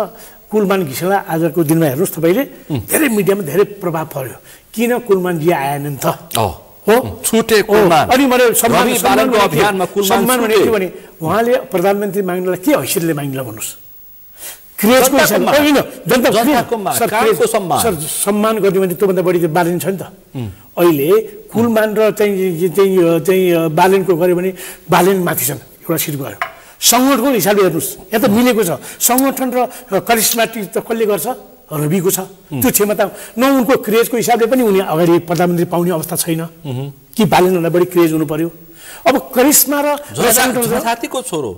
[SPEAKER 2] कुलमान घिसिङलाई आजको दिनमा हेर्नुहोस् तपाईँले धेरै मिडियामा धेरै प्रभाव पर्यो। किन कुलमानजी आएनन् त हो
[SPEAKER 1] छुटे कुलमान।
[SPEAKER 2] अनि मैले सम्मान
[SPEAKER 1] भनेको
[SPEAKER 2] भने उहाँले प्रधानमन्त्री माग्नलाई के हैसियतले माग्नलाई भन्नुहोस्? क्रिएजको होइन, सम्मान गर्ने भने त्योभन्दा बढी बालेन छ नि त। अहिले कुलमान र चाहिँ बालेनको गऱ्यो भने बालेन माथि छन्, एउटा सिट गयो। सङ्गठनको हिसाबले हेर्नुहोस्, यहाँ त मिलेको छ। सङ्गठन र करिस्माटिक त कसले गर्छ? रविको छ त्यो क्षमता। न उनको क्रेजको हिसाबले पनि उनी अगाडि प्रधानमन्त्री पाउने अवस्था छैन कि बालेनलाई बढी क्रेज हुनु पर्यो। अब करिस्मा र
[SPEAKER 1] जनजातिको छोरो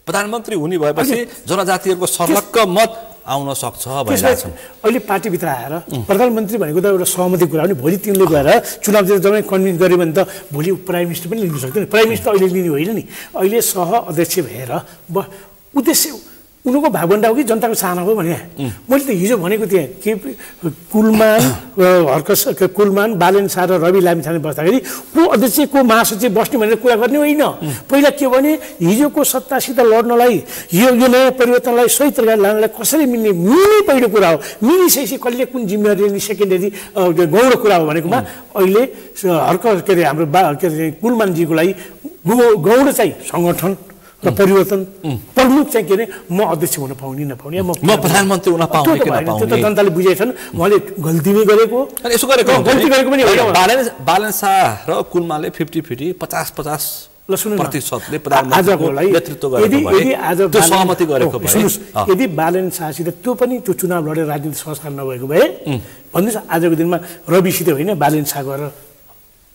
[SPEAKER 1] प्रधानमन्त्री हुने भएपछि जनजातिहरूको सर्लक्क मत आउन सक्छ भइरहेछन्।
[SPEAKER 2] अहिले पार्टीभित्र आएर प्रधानमन्त्री भनेको त एउटा सहमतिको कुरा हो नि। भोलि तिनले गएर चुनाव जितेर जब कन्भिन्स गर्यो भने त भोलि प्राइम मिनिस्टर पनि लिनु सक्दैन। प्राइम मिनिस्टर अहिले लिने होइन नि, अहिले सह अध्यक्ष भएर उद्देश्य उनीको भागभन्डा हो कि जनताको चाहना हो भने मैले त हिजो भनेको थिएँ कि कुलमान बालेन शाह र रवि लामिछाने बस्दाखेरि को अध्यक्ष को महासचिव बस्ने भनेर कुरा गर्ने होइन। पहिला के भने हिजोको सत्तासित लड्नलाई यो नयाँ परिवर्तनलाई सही तरिकाले लानलाई कसरी मिल्ने पहिलो कुरा हो। मिलिसकेपछि कसले कुन जिम्मेवारी लिने सेकेन्डरी गौरव कुरा हो भनेकोमा अहिले के अरे हाम्रो कुलमानजीको लागि गौरव चाहिँ सङ्गठन र परिवर्तन प्रमुख चाहिँ के अरे म अध्यक्ष हुन पाउने नपाउने म
[SPEAKER 1] प्रधानमन्त्री हुन पाउने कि नपाउने
[SPEAKER 2] त्यो त जनताले बुझेछन्। उहाँले गल्ती नै गरेको
[SPEAKER 1] अनि यसो गरेको
[SPEAKER 2] गल्ती गरेको पनि होइन।
[SPEAKER 1] बालेन शाह र कुलमाले 50-50 50-50 प्रतिशतले प्रधानमन्त्रीको नेतृत्व गरेको भए त्यो सहमति गरेको भए
[SPEAKER 2] सुन्नुस्, यदि बालेन शाहसित त्यो पनि त्यो चुनाव लडेर राजनीतिक संस्कार नभएको भए भन्नुहोस् आजको दिनमा रविसित होइन बालेन शाह गएर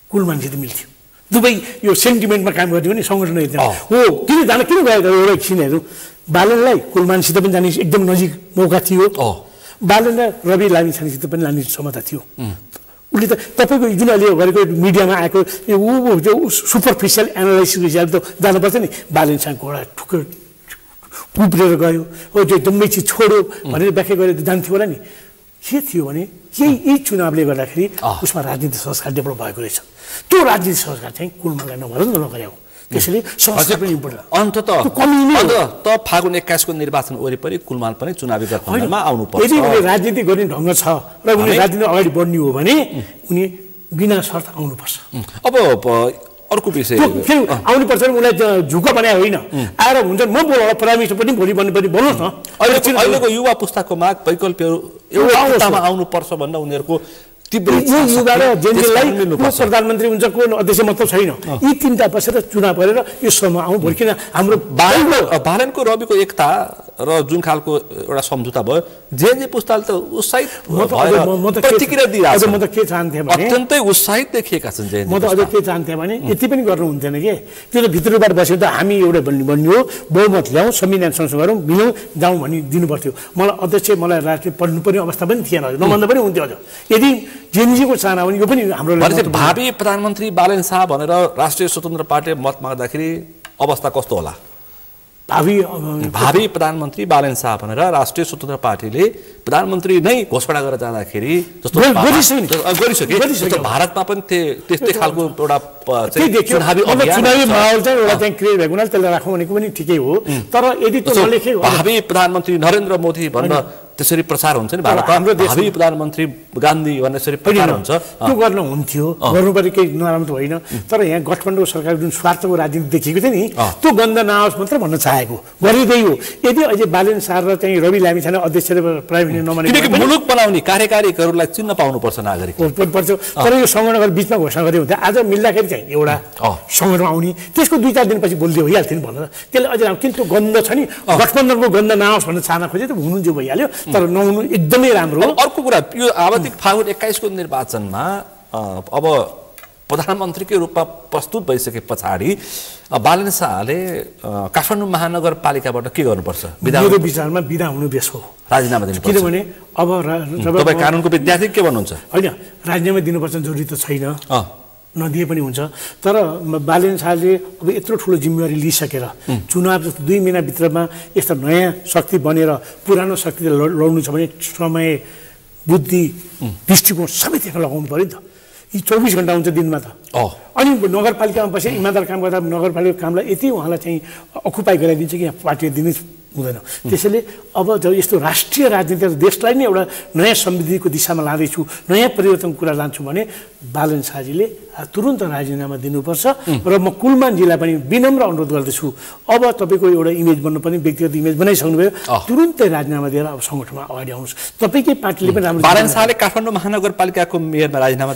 [SPEAKER 2] कुलमानसित मिल्थ्यो। दुवै यो सेन्टिमेन्टमा काम गर्ने हो नि सङ्गठन हो। किन गएको एउटा एकछिनहरू बालेनलाई कुलमानसित पनि जाने एकदम नजिक मौका थियो। बालेन र रवि लामिछानेसित पनि लाने क्षमता थियो। उसले त तपाईँको जुन अहिले गरेको मिडियामा आएको ऊ सुपरफिसियल एनालाइसिस हिसाबले त जानुपर्छ नि बालेनसँग घोडा ठुक्क उब्रेर गयो हो त्यो एकदमै चिज छोड्यो भनेर व्याख्या गरेर जान्थ्यो होला नि के थियो भने यही चुनावले गर्दाखेरि उसमा राजनीतिक संस्कार डेभलप भएको रहेछ त्यो राजनीतिक संस्कार चाहिँ कुलमानलाई नभएर नगरे हो त्यसैले संस्कार पनि इम्पोर्टेन्ट
[SPEAKER 1] अन्त फागुन 21 को निर्वाचन वरिपरि कुलमान पनि चुनावी गठबन्धनमा आउनुपर्छ
[SPEAKER 2] यदि उनले राजनीति गर्ने ढङ्ग छ र उनले राजनीति अगाडि बढ्ने हो भने उनी बिना शर्त आउनुपर्छ
[SPEAKER 1] अब अर्को विषय
[SPEAKER 2] आउनुपर्छ उनलाई झुक्क बनाए होइन आएर हुन्छ म बोलाउला प्राइम मिनिस्टर पनि भोलि भन्नुपर्ने बोल्नुहोस् न
[SPEAKER 1] अहिलेको युवा पुस्ताको माग वैकल्पहरू एउटा अवस्थामा आउनुपर्छ भन्दा उनीहरूको
[SPEAKER 2] प्रधानमन्त्री हुन्छ को अध्यक्ष मतलब छैन यी तीनटा बसेर चुनाव गरेर यो समूह आउँ भोलि किन हाम्रो
[SPEAKER 1] बालनको रविको एकता र जुन खालको एउटा सम्झौता भयो जे पुस्ताले त उत्साहित प्रतिक्रिया दिइरहेको
[SPEAKER 2] म त के चाहन्थेँ भने
[SPEAKER 1] अत्यन्तै उत्साहित देखिएका छन्
[SPEAKER 2] म त अझ के चाहन्थेँ भने यति पनि गर्नु हुन्थेन कि त्यो त भित्रबाट बसेर त हामी एउटा भन्ने हो बहुमत ल्याउँ संविधान संशोधन गरौँ मिलाउँ जाउँ भनी दिनु पर्थ्यो मलाई अध्यक्ष मलाई राजनीति पढ्नुपर्ने अवस्था पनि थिएन नभन्दा पनि हुन्थ्यो अझ यदि जेनजीको चाहना भने यो पनि हाम्रो
[SPEAKER 1] भावी प्रधानमन्त्री बालेन शाह भनेर राष्ट्रिय स्वतन्त्र पार्टीले मत माग्दाखेरि अवस्था कस्तो होला भावी प्रधानमन्त्री बालेन शाह भनेर राष्ट्रिय स्वतन्त्र पार्टीले प्रधानमन्त्री नै घोषणा गरेर जाँदाखेरि जस्तो गरिसके भारतमा पनि त्यस्तै खालको एउटा
[SPEAKER 2] चुनावी माहौल चाहिँ एउटा चाहिँ क्रिएट भएको हुनाले त्यसलाई राखौँ भनेको पनि ठिकै हो तर यदि त्यो नलेखे
[SPEAKER 1] भावी प्रधानमन्त्री नरेन्द्र मोदी भनेर त्यसरी प्रचार हुन्छ नि भारतमा भावी प्रधानमन्त्री गान्धी भन्ने यसरी प्रचार हुन्छ
[SPEAKER 2] त्यो गर्न हुन्थ्यो गर्नुपर्ने केही नराम्रो त होइन तर यहाँ गठबन्धनको सरकार जुन स्वार्थको राजनीति देखिएको थियो नि त्यो गन्ध नआओस् मात्र भन्न चाहेको गरिँदै हो यदि अहिले बालेन शाह र चाहिँ रवि लामिछाने अध्यक्ष र प्राइम मिनिस्टर नमाने
[SPEAKER 1] किनकि मुलुक बनाउने कार्यकारीहरूलाई चिन्न पाउनुपर्छ नागरिक
[SPEAKER 2] पर्छ तर यो सङ्गठन बिचमा घोषणा गरे हुन्थ्यो आज मिल्दाखेरि चाहिँ एउटा सङ्गठन आउने त्यसको 2-4 दिनपछि बोल्दै भइहाल्थ्यो नि भनेर त्यसले अझै किन त्यो गन्ध छ नि गठबन्धनको गन्ध नआओस् भन्ने चाहना खोजे त हुनु जो भइहाल्यो तर नहुनु एकदमै राम्रो हो
[SPEAKER 1] अर्को कुरा यो आवधिक फागुन 21 को निर्वाचनमा अब प्रधानमन्त्रीकै रूपमा प्रस्तुत भइसके पछाडि बालेन शाहले काठमाडौँ महानगरपालिकाबाट के गर्नुपर्छ
[SPEAKER 2] मेरो विचारमा बिदा हुनु बेस हो
[SPEAKER 1] राजीनामा दिनुपर्छ
[SPEAKER 2] किनभने अब
[SPEAKER 1] तपाईँ कानुनको विद्यार्थी के भन्नुहुन्छ
[SPEAKER 2] होइन राजीनामा दिनुपर्छ जरुरी त छैन नदिए पनि हुन्छ तर बालेन शाहले अब यत्रो ठुलो जिम्मेवारी लिइसकेर चुनाव जस्तो 2 महिनाभित्रमा यस्तो नयाँ शक्ति बनेर पुरानो शक्ति लड्नु छ भने समय बुद्धि दृष्टिकोण सबै त्यहाँ लगाउनु पऱ्यो नि त यी 24 घण्टा हुन्छ दिनमा त अनि नगरपालिकामा बसेर इमान्दार काम गर्दा नगरपालिकाको कामलाई यति उहाँलाई चाहिँ अकुपाई गराइदिन्छ कि यहाँ पार्टीले दिनै हुँदैन त्यसैले अब जब यस्तो राष्ट्रिय राजनीति देशलाई नै एउटा नयाँ समृद्धिको दिशामा लाँदैछु नयाँ परिवर्तनको कुरा लान्छु भने बालेन शाहजीले तुरुन्त राजीनामा दिनुपर्छ र म कुलमानजीलाई पनि विनम्र अनुरोध गर्दछु अब तपाईँको एउटा इमेज बन्नुपर्ने व्यक्तिगत इमेज बनाइसक्नुभयो तुरुन्तै राजीनामा दिएर अब सङ्गठनमा अगाडि आउनुहोस् तपाईँकै पार्टीले पनि राम्रो
[SPEAKER 1] बालेन शाहले काठमाडौँ महानगरपालिकाको मेयरमा राजीनामा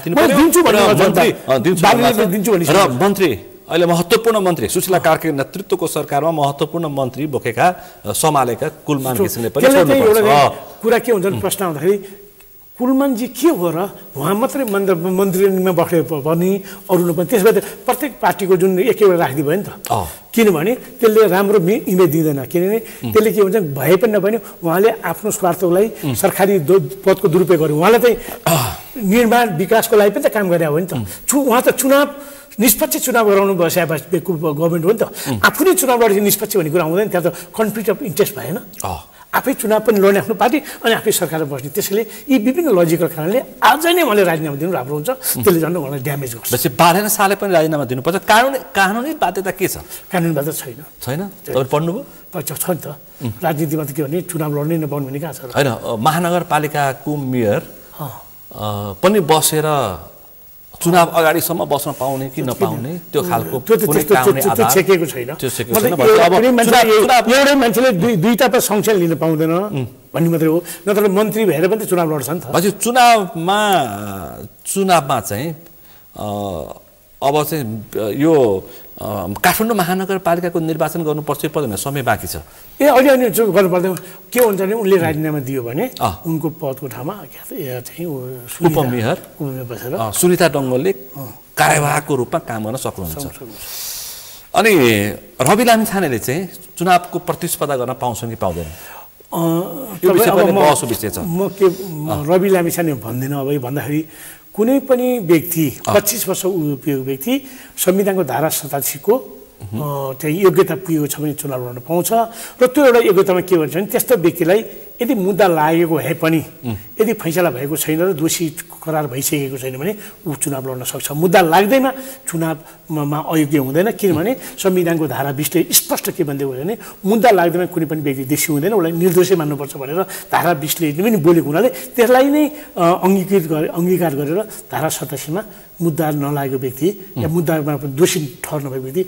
[SPEAKER 2] दिन्छु
[SPEAKER 1] र मन्त्री अहिले महत्त्वपूर्ण मन्त्री सुशीला कार्की नेतृत्वको सरकारमा महत्त्वपूर्ण मन्त्री बोकेका सम्हालेका कुलमान घिसिङले पनि
[SPEAKER 2] कुरा के हुन्छ प्रश्न आउँदाखेरि कुलमानजी के हो र उहाँ मात्रै मन्त्रीमा बस्ने पर्ने अरू पनि त्यसबाट प्रत्येक पार्टीको जुन एकैवटा राखिदियो भयो नि त किनभने त्यसले राम्रो इमेज दिँदैन किनभने त्यसले के हुन्छ भए पनि नभए उहाँले आफ्नो स्वार्थको लागि सरकारी पदको दुरुपयोग गर्यो उहाँलाई चाहिँ निर्माण विकासको लागि पनि त काम गरे हो नि त उहाँ त चुनाव निष्पक्ष चुनाव गराउनु बसेको गभर्मेन्ट हो नि त आफू नै चुनाव लडेपछि निष्पक्ष भन्ने कुरा हुँदैन त्यहाँ त कन्फ्लिक्ट अफ इन्ट्रेस्ट भएन आफै चुनाव पनि लड्ने आफ्नो पार्टी अनि आफै सरकारमा बस्ने त्यसैले यी विभिन्न लजिकल कारणले आज नै उहाँले राजीनामा दिनु राम्रो हुन्छ त्यसले झन् उहाँलाई ड्यामेज गर्छ
[SPEAKER 1] बालेन शाहले पनि राजीनामा दिनुपर्छ कानुनी बाध्यता के छ
[SPEAKER 2] कानुनी बाध्यता छैन
[SPEAKER 1] तपाईँ पढ्नुभयो
[SPEAKER 2] छ नि त राजनीतिमा त के भने चुनाव लड्नै नपाउनु भने कहाँ छ
[SPEAKER 1] होइन महानगरपालिकाको मेयर पनि बसेर चुनाव अगाडिसम्म बस्न पाउने कि नपाउने त्यो खालको
[SPEAKER 2] छेकेको छैन एउटै मान्छेले दुईटा त संशय लिन पाउँदैन भन्ने मात्रै हो नत्र मन्त्री भएर पनि त चुनाव लड्छ नि त
[SPEAKER 1] हजुर चुनावमा चाहिँ अब चाहिँ यो काठमाडौँ महानगरपालिकाको निर्वाचन गर्नुपर्छ पर्दैन समय बाँकी छ
[SPEAKER 2] अहिले अनि गर्नु पर्दैन के हुन्छ भने उनले राजीनामा दियो भने उनको पदको ठाउँमा चाहिँ
[SPEAKER 1] उपमेयर बसेर सुनिता डङ्गलले कार्यवाहकको रूपमा काम गर्न सक्नुहुन्छ अनि रवि लामिछानेले चाहिँ चुनावको प्रतिस्पर्धा गर्न पाउँछन् कि पाउँदैन
[SPEAKER 2] म के रवि लामिछाने भन्दिनँ अब भन्दाखेरि कुनै पनि व्यक्ति 25 वर्ष पुगेको व्यक्ति संविधानको धारा 87 को चाहिँ योग्यता पुगेको छ भने चुनाव लड्न पाउँछ र त्यो एउटा योग्यतामा के भन्छ भने त्यस्तो व्यक्तिलाई यदि मुद्दा लागेको भए पनि यदि फैसला भएको छैन र दोषी करार भइसकेको छैन भने ऊ चुनाव लड्न सक्छ मुद्दा लाग्दैमा चुनावमा अयोग्य हुँदैन किनभने संविधानको धारा 20 ले स्पष्ट के भन्दै हो भने मुद्दा लाग्दैमा कुनै पनि व्यक्ति दोषी हुँदैन उसलाई निर्दोषी मान्नुपर्छ भनेर धारा 20 ले पनि बोलेको हुनाले त्यसलाई नै अंगीकार गरेर धारा 87 मा मुद्दा नलागेको व्यक्ति या मुद्दामा दोषी ठहर नभएको व्यक्ति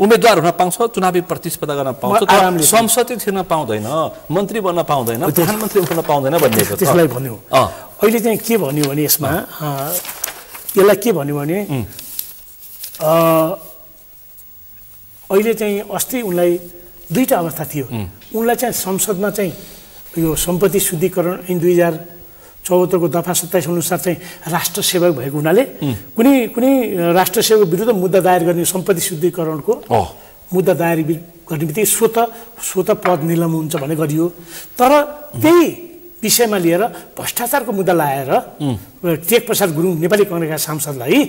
[SPEAKER 1] उम्मेदवार हुन पाउँछ चुनावी प्रतिस्पर्धा गर्न पाउँछ संसदीय छिर्न पाउँदैन मन्त्री बन्न पाउँदैन प्रधानमन्त्री बन्न पाउँदैन भन्ने छ
[SPEAKER 2] त्यसलाई भन्यो अहिले चाहिँ के भन्यो भने यसमा यसलाई के भन्यो भने अहिले चाहिँ अस्ति उनलाई दुईटा अवस्था थियो उनलाई चाहिँ संसदमा चाहिँ यो सम्पत्ति शुद्धिकरण ऐन 2074 को दफा 27 अनुसार चाहिँ राष्ट्र सेवक भएको हुनाले कुनै राष्ट्र सेवक विरुद्ध मुद्दा दायर गर्ने सम्पत्ति शुद्धिकरणको मुद्दा दायर गर्ने बित्तिकै स्वत पद निलम्बन हुन्छ भन्ने गरियो तर त्यही विषयमा लिएर भ्रष्टाचारको मुद्दा लाएर टेक प्रसाद गुरुङ नेपाली कांग्रेसका सांसदलाई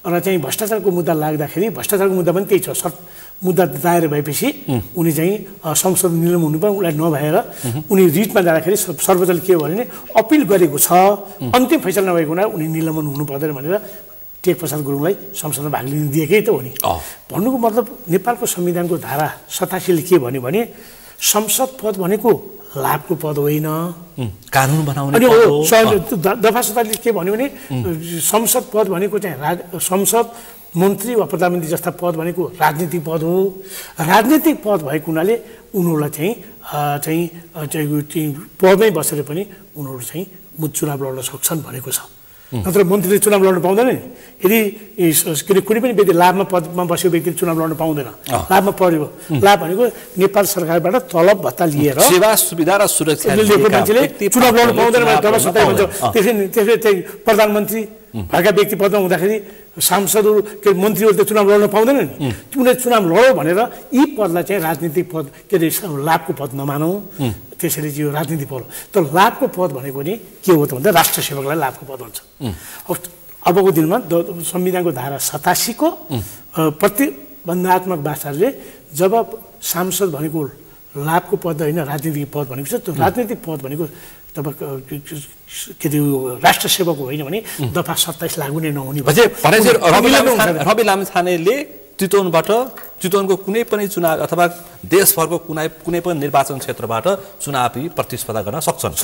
[SPEAKER 2] र चाहिँ भ्रष्टाचारको मुद्दा लाग्दाखेरि भ्रष्टाचारको मुद्दा पनि त्यही छ मुद्दा दायर भएपछि उनी चाहिँ संसद निलम्बन हुनु पनि उलाई नभएर उनी रिटमा जाँदाखेरि सर्वोच्चले के भने अपिल गरेको छ अन्तिम फैसला नभएको हुनाले उनी निलम्बन हुनु पर्दैन भनेर टेक प्रसाद गुरुङलाई संसदमा भाग लिन दिएकै त हो नि भन्नुको मतलब नेपालको संविधानको धारा 87 ले के भन्यो भने संसद पद भनेको लाभको पद होइन
[SPEAKER 1] कानुन बनाउने
[SPEAKER 2] अनि दफा 87 ले के भन्यो भने संसद पद भनेको चाहिँ संसद मन्त्री वा प्रधानमन्त्री जस्ता पद भनेको राजनीतिक पद हो राजनीतिक पद भएको हुनाले उनीहरूलाई चाहिँ पदमै बसेर पनि उनीहरू चाहिँ चुनाव लड्न सक्छन् भनेको छ नत्र मन्त्रीले चुनाव लड्न पाउँदैन यदि कुनै पनि व्यक्ति लाभमा पदमा बसेको व्यक्तिले चुनाव लड्न पाउँदैन लाभमा पर्यो लाभ भनेको नेपाल सरकारबाट तलब भत्ता लिएर
[SPEAKER 1] सेवा सुविधा र सुरक्षा
[SPEAKER 2] मान्छेले चुनाव लड्न पाउँदैन भने दफा 27 भन्छ त्यसले चाहिँ प्रधानमन्त्री भएका व्यक्ति पदमा हुँदाखेरि सांसदहरू के मन्त्रीहरू त चुनाव लड्न पाउँदैन नि उनीहरूले चुनाव लड्यो भनेर यी पदलाई चाहिँ राजनीतिक पद के अरे लाभको पद नमानौँ त्यसैले चाहिँ यो राजनीतिक पद तर लाभको पद भनेको नि के हो त भन्दा राष्ट्र सेवकलाई लाभको पद भन्छ अबको दिनमा संविधानको धारा 87 को प्रतिबन्धात्मक भाषाले जब सांसद भनेको लाभको पद होइन राजनीतिक पद भनेको छ त्यो राजनीतिक पद भनेको तब के राष्ट्र सेवक होइन भने दफा 27 लागू नै नहुने
[SPEAKER 1] रवि लामिछानेले चितवनको कुनै पनि चुनाव अथवा देशभरको कुनै पनि निर्वाचन क्षेत्रबाट चुनावी प्रतिस्पर्धा गर्न सक्छन्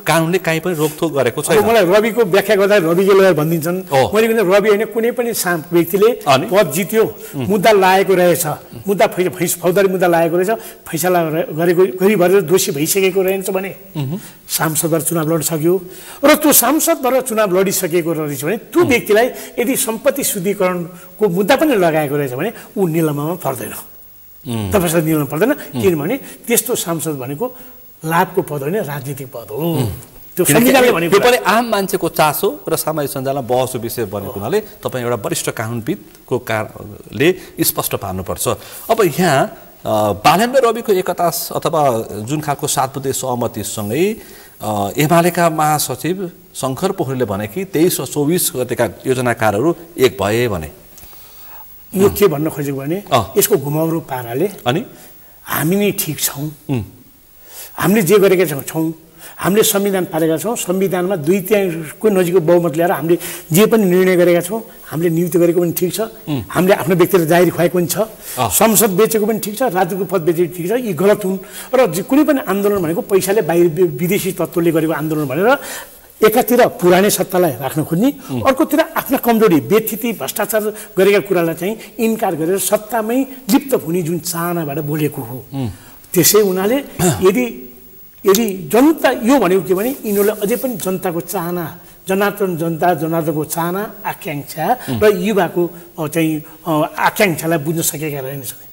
[SPEAKER 1] कानुनले कहीँ पनि रोकथोक गरेको छैन
[SPEAKER 2] मलाई रविको व्याख्या गर्दा रविले लगाएर भनिदिन्छन् मैले भने रवि होइन कुनै पनि व्यक्तिले पद जित्यो मुद्दा लागेको रहेछ मुद्दा फौजदारी मुद्दा लागेको रहेछ फैसला गरी भएर दोषी भइसकेको रहेछ भने सांसदबाट चुनाव लड्न सक्यो र त्यो सांसदबाट चुनाव लडिसकेको रहेछ भने त्यो व्यक्तिलाई यदि सम्पत्ति शुद्धिकरणको मुद्दा पनि लगाएको रहेछ भने ऊ निलम्बनमा पर्दैन तपाईँ निलम्बन पर्दैन किनभने त्यस्तो सांसद भनेको लाभको पद होइन राजनीतिक पद हो त्यो संविधानले भनेको
[SPEAKER 1] यो पनि आम मान्छेको चासो र सामाजिक सञ्जालमा बहसको विषय बनेको हुनाले तपाईँ एउटा वरिष्ठ कानुनविदको कारणले स्पष्ट पार्नुपर्छ अब यहाँ बालेन्द्र रविको एकता अथवा जुन खालको 7 बुँदे सहमतिसँगै एमालेका महासचिव शङ्कर पोखरेलले भने कि 23 र 24 गतेका योजनाकारहरू एक भए भने
[SPEAKER 2] यो के भन्न खोजेको भने यसको घुमाउरो पाराले
[SPEAKER 1] अनि
[SPEAKER 2] हामी नै ठिक छौँ हामीले जे गरेका छौँ हामीले संविधान पारेका छौँ संविधानमा 2/3 को नजिकको बहुमत ल्याएर हामीले जे पनि निर्णय गरेका छौँ हामीले नियुक्ति गरेको पनि ठिक छ हामीले आफ्नो व्यक्तिगत जागिर खुवाएको पनि छ संसद बेचेको पनि ठिक छ राज्यको पद बेचेको ठिक छ यी गलत हुन् र कुनै पनि आन्दोलन भनेको पैसाले बाहिर विदेशी तत्त्वले गरेको आन्दोलन भनेर एकातिर पुरानै सत्तालाई राख्न खोज्ने अर्कोतिर आफ्ना कमजोरी व्यथिति भ्रष्टाचार गरेका कुरालाई चाहिँ इन्कार गरेर सत्तामै लिप्त हुने जुन चाहनाबाट बोलेको हो त्यसै हुनाले यदि जनता यो भनेको के भने यिनीहरूले अझै पनि जनताको चाहना जनार्दनको चाहना आकांक्षा र युवाको चाहिँ आकांक्षालाई बुझ्न सकेका रहेनछन्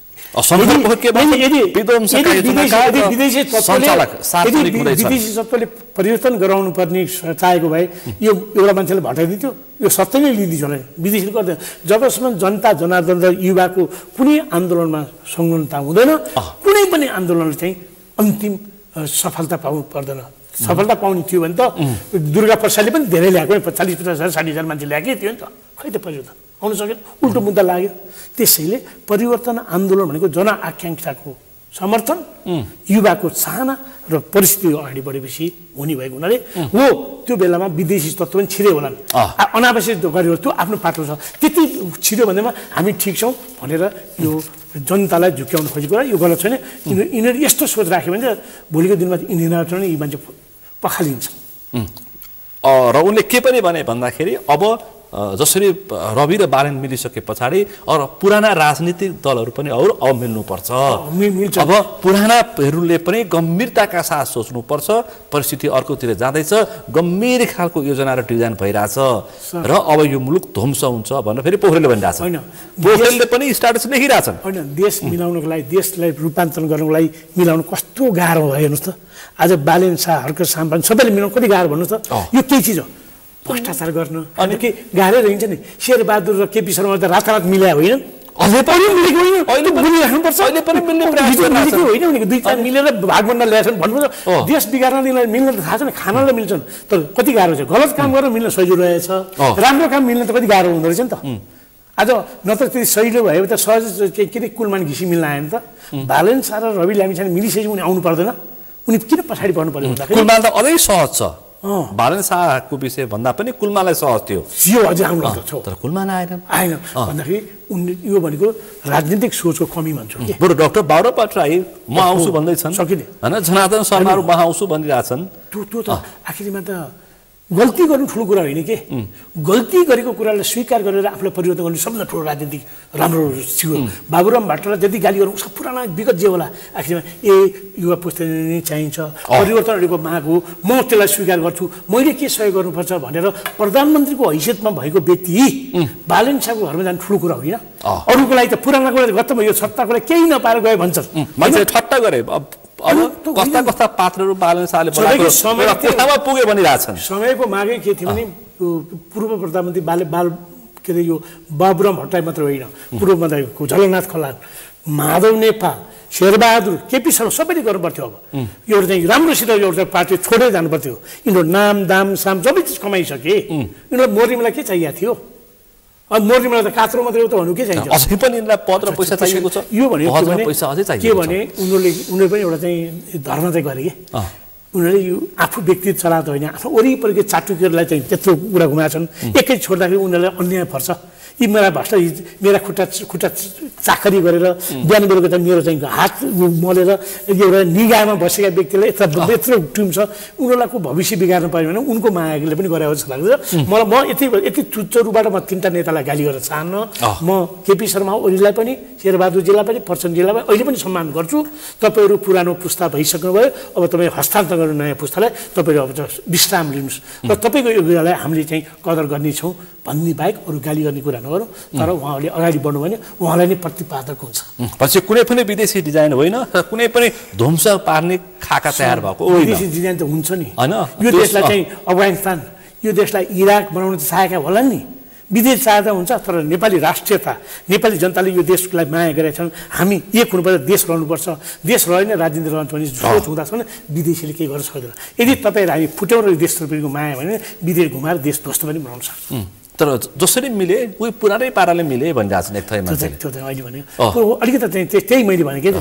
[SPEAKER 2] विदेशी तत्त्वले परिवर्तन गराउनु पर्ने चाहेको भए यो एउटा मान्छेले भटाइदिन्थ्यो यो सत्य नै लिइदिन्छ होला विदेशीले गर्दैन जबसम्म जनता जनार्दन र युवाको कुनै आन्दोलनमा संलग्नता हुँदैन कुनै पनि आन्दोलनले चाहिँ अन्तिम सफलता पाउनु पर्दैन सफलता पाउने थियो भने त दुर्गा प्रसादले पनि धेरै ल्याएको 40-50,000 60,000 मान्छे ल्याएकै थियो नि त खै त परिवर्तन आउन सकेन उल्टो मुद्दा लाग्यो त्यसैले परिवर्तन आन्दोलन भनेको जनआकांक्षाको समर्थन युवाको चाहना र परिस्थिति अगाडि बढेपछि हुने भएको हुनाले हो त्यो बेलामा विदेशी तत्त्व पनि छिरे होलान् अनावश्यक गरेर त्यो आफ्नो पाटो छ त्यति छिर्यो भन्दैमा हामी ठिक छौँ भनेर यो जनतालाई झुक्याउन खोजेको यो गलत छैन यिनीहरू यस्तो सोच राख्यो भने भोलिको दिनमा यिनीहरू यी मान्छे पखालिन्छ
[SPEAKER 1] र उनले के पनि भने भन्दाखेरि अब जसरी रवि र बालेन मिलिसके पछाडि पुराना राजनीतिक दलहरू पनि अब मिल्नुपर्छ अब पुरानाहरूले पनि गम्भीरताका साथ सोच्नुपर्छ परिस्थिति अर्कोतिर जाँदैछ गम्भीर खालको योजना र डिजाइन भइरहेछ र अब यो मुलुक ध्वंस हुन्छ भनेर फेरि पोखरेलले भनिरहेछ पोखरेलले पनि स्ट्याटस लेखिरहेछन्
[SPEAKER 2] होइन देश मिलाउनको लागि देशलाई रूपान्तरण गर्नको लागि मिलाउन कस्तो गाह्रो भयो हेर्नुहोस् त आज बालेन शाह हर्क साम्पान सबैले मिलाउनु कति गाह्रो भन्नुहोस् त यो केही चिज हो भ्रष्टाचार गर्न अनि के गाह्रै रहन्छ नि शेरबहादुर र केपी शर्मा त रातारात मिल्या होइन अझै पनि मिलेको होइन अहिले पनि राख्नुपर्छ अहिले पनि मिल्ने प्रयास गरिरहेको होइन भनेको दुई चार मिलेर भागभन्ड ल्याएछन् भन्नुपर्छ देश बिगार्न दिनलाई मिल्न त थाहा छैन खानलाई मिल्छन् तर कति गाह्रो छ गलत काम गर्न मिल्न सजिलो रहेछ राम्रो काम मिल्न त कति गाह्रो हुँदो रहेछ नि त आज नत्र त्यति सजिलो भयो त सहज के अरे कुलमान घिसी मिल्न आएन त बालेन शाह र रवि लामिछाने मिलिसकेपछि उनी आउनु पर्दैन उनी किन पछाडि पर्नु पर्यो भन्दाखेरि
[SPEAKER 1] कुलमान त अझै सहज छ बालेन शाहको विषय भन्दा पनि कुलमालाई सहज थियो
[SPEAKER 2] अझै आउनु
[SPEAKER 1] तर कुलमान
[SPEAKER 2] आएन भन्दाखेरि उनले यो भनेको राजनीतिक सोचको कमी भन्छु
[SPEAKER 1] बरु डाक्टर बाबुराव भट्टराई म आउँछु भन्दैछन्
[SPEAKER 2] सकिने
[SPEAKER 1] होइन जनार्दन शर्माहरू म आउँछु भनिरहेछन्
[SPEAKER 2] त्यो त आखिरमा त गल्ती गर्नु ठुलो कुरा होइन के गल्ती गरेको कुरालाई स्वीकार गरेर आफूलाई परिवर्तन गर्नु सबभन्दा ठुलो राजनीतिक राम्रो थियो बाबुराम भट्टराईलाई जति गाली गर्नु उसको पुराना विगत जे होला आखिरमा युवा पुस्ताले नै चाहिन्छ परिवर्तन गरेको माग हो म त्यसलाई स्वीकार गर्छु मैले के सहयोग गर्नुपर्छ भनेर प्रधानमन्त्रीको हैसियतमा भएको व्यक्ति बालेन शाहको घरमा जानु ठुलो कुरा होइन अरूको लागि त पुरानाको लागि गत्तमा यो सत्ताको लागि केही नपाएर गयो भन्छन्
[SPEAKER 1] मान्छे ठट्टा गरे अब कस्ता कस्ता पात्रहरू बालेन शाहले कोठामा पुगे भनिरहेछन्
[SPEAKER 2] समयको मागै के थियो भने पूर्व प्रधानमन्त्री के अरे यो बाबुराम भट्टराई मात्र होइन पूर्व मन्त्री झलनाथ खलाल माधव नेपाल शेरबहादुर केपी शर्मा सबैले गर्नुपर्थ्यो अब एउटा चाहिँ राम्रोसित एउटा पार्टी छोडेर जानुपर्थ्यो यिनीहरू नाम दाम साम सबै चिज कमाइसके यिनीहरू मोर्निमलाई के चाहिएको थियो अब मोर्निमलाई त कात्रो मात्रै हो त भन्नु के चाहिन्छ
[SPEAKER 1] अझै पनि यिनीहरूलाई पद र पैसा चाहिएको छ
[SPEAKER 2] यो भने
[SPEAKER 1] पैसा अझै चाहिएको
[SPEAKER 2] के भने उनीहरूले पनि एउटा चाहिँ धर्म चाहिँ गरे के उनीहरूले यो आफू व्यक्ति चलाएको होइन आफ्नो वरिपरिको चाटुकीहरूलाई चाहिँ त्यत्रो कुरा घुमाएका छन् एकै छोड्दाखेरि उनीहरूलाई अन्याय पर्छ यी मेरा मेरा खुट्टा चाकरी गरेर बिहान बेलुका चाहिँ मेरो चाहिँ हात मलेर एउटा निगाहमा बसेका व्यक्तिलाई यत्रो टिम छ उनीहरूलाई भविष्य बिगार्नु पर्यो भने उनको मायाले पनि गरे जस्तो लाग्छ मलाई म यति चुच्चोरुबाट म 3टा नेतालाई गाली गर्न चाहन्न म केपी शर्मा ओलीलाई पनि शेरबहादुरजीलाई पनि प्रचण्डजीलाई अहिले पनि सम्मान गर्छु तपाईँहरू पुरानो पुस्ता भइसक्नुभयो अब तपाईँ हस्तान्तरण गर्नु नयाँ पुस्तालाई तपाईँहरू अब विश्राम लिनुहोस् र तपाईँको यो कुरालाई हामीले चाहिँ कदर गर्नेछौँ भन्ने बाहेक अरू गाली गर्ने कुरा नगरौँ तर उहाँहरूले अगाडि बढ्नु भने उहाँलाई नै प्रतिपादक हुन्छ
[SPEAKER 1] पछि कुनै पनि विदेशी डिजाइन होइन कुनै पनि ध्वंस पार्ने खाका तयार भएको
[SPEAKER 2] विदेशी डिजाइन त हुन्छ नि होइन यो देशलाई चाहिँ अफगानिस्तान यो देशलाई इराक बनाउन चाहेका होला नि विदेश चाहँदा हुन्छ तर नेपाली राष्ट्रियता नेपाली जनताले यो देशलाई माया गरेका छन् हामी एक हुनुपर्छ देश रहनुपर्छ देश रह्यो नै राजनीति रहन्छ भने सोच हुँदासम्म विदेशीले केही गर्न सक्दैन यदि तपाईँहरू हामी फुट्यौँ र देशप्रतिको माया भने विदेश घुमाएर देश ध्वस्त पनि बनाउन सक्छ
[SPEAKER 1] तर जसरी मिले उही पुरानै पाराले मिले भनिरहेको छ एक थै मान्छेले
[SPEAKER 2] त्यो अहिले भने अलिकति चाहिँ त्यही मैले भने के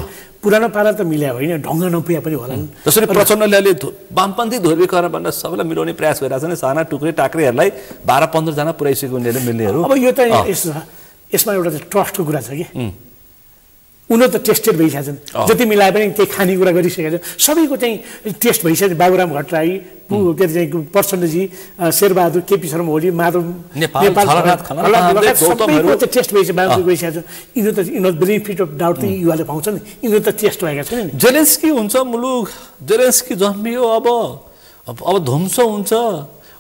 [SPEAKER 2] पुरानो पारा त मिल्या होइन ढङ्ग नपुगे पनि होला
[SPEAKER 1] जसरी प्रचण्डले अहिले वामपन्थी ध्रुवीकरण भनेर सबैलाई मिलाउने प्रयास गरिरहेको छ नि साना टुक्रे टाक्रेहरूलाई 12-15 जना पुर्याइसकेको उनीहरूले मिल्नेहरू
[SPEAKER 2] अब यो त यसमा एउटा ट्रस्टको कुरा छ कि उनीहरू त टेस्टेड भइसकेका छन् जति मिलाए पनि केही खानेकुरा गरिसकेका छन् सबैको चाहिँ टेस्ट भइसक्यो बाबुराम भट्टराई के अरे चाहिँ प्रचण्डजी शेरबहादुर केपी शर्मा ओली माधव नेपाल सबैको चाहिँ टेस्ट भइसकेको छ यिनीहरू बेनिफिट अफ डाउट चाहिँ युवाले पाउँछ नि यिनीहरू त टेस्ट भएका छैन नि
[SPEAKER 1] जेलेन्स्की हुन्छ मुलुक जेलेन्स्की जन्मियो अब ध्वंस हुन्छ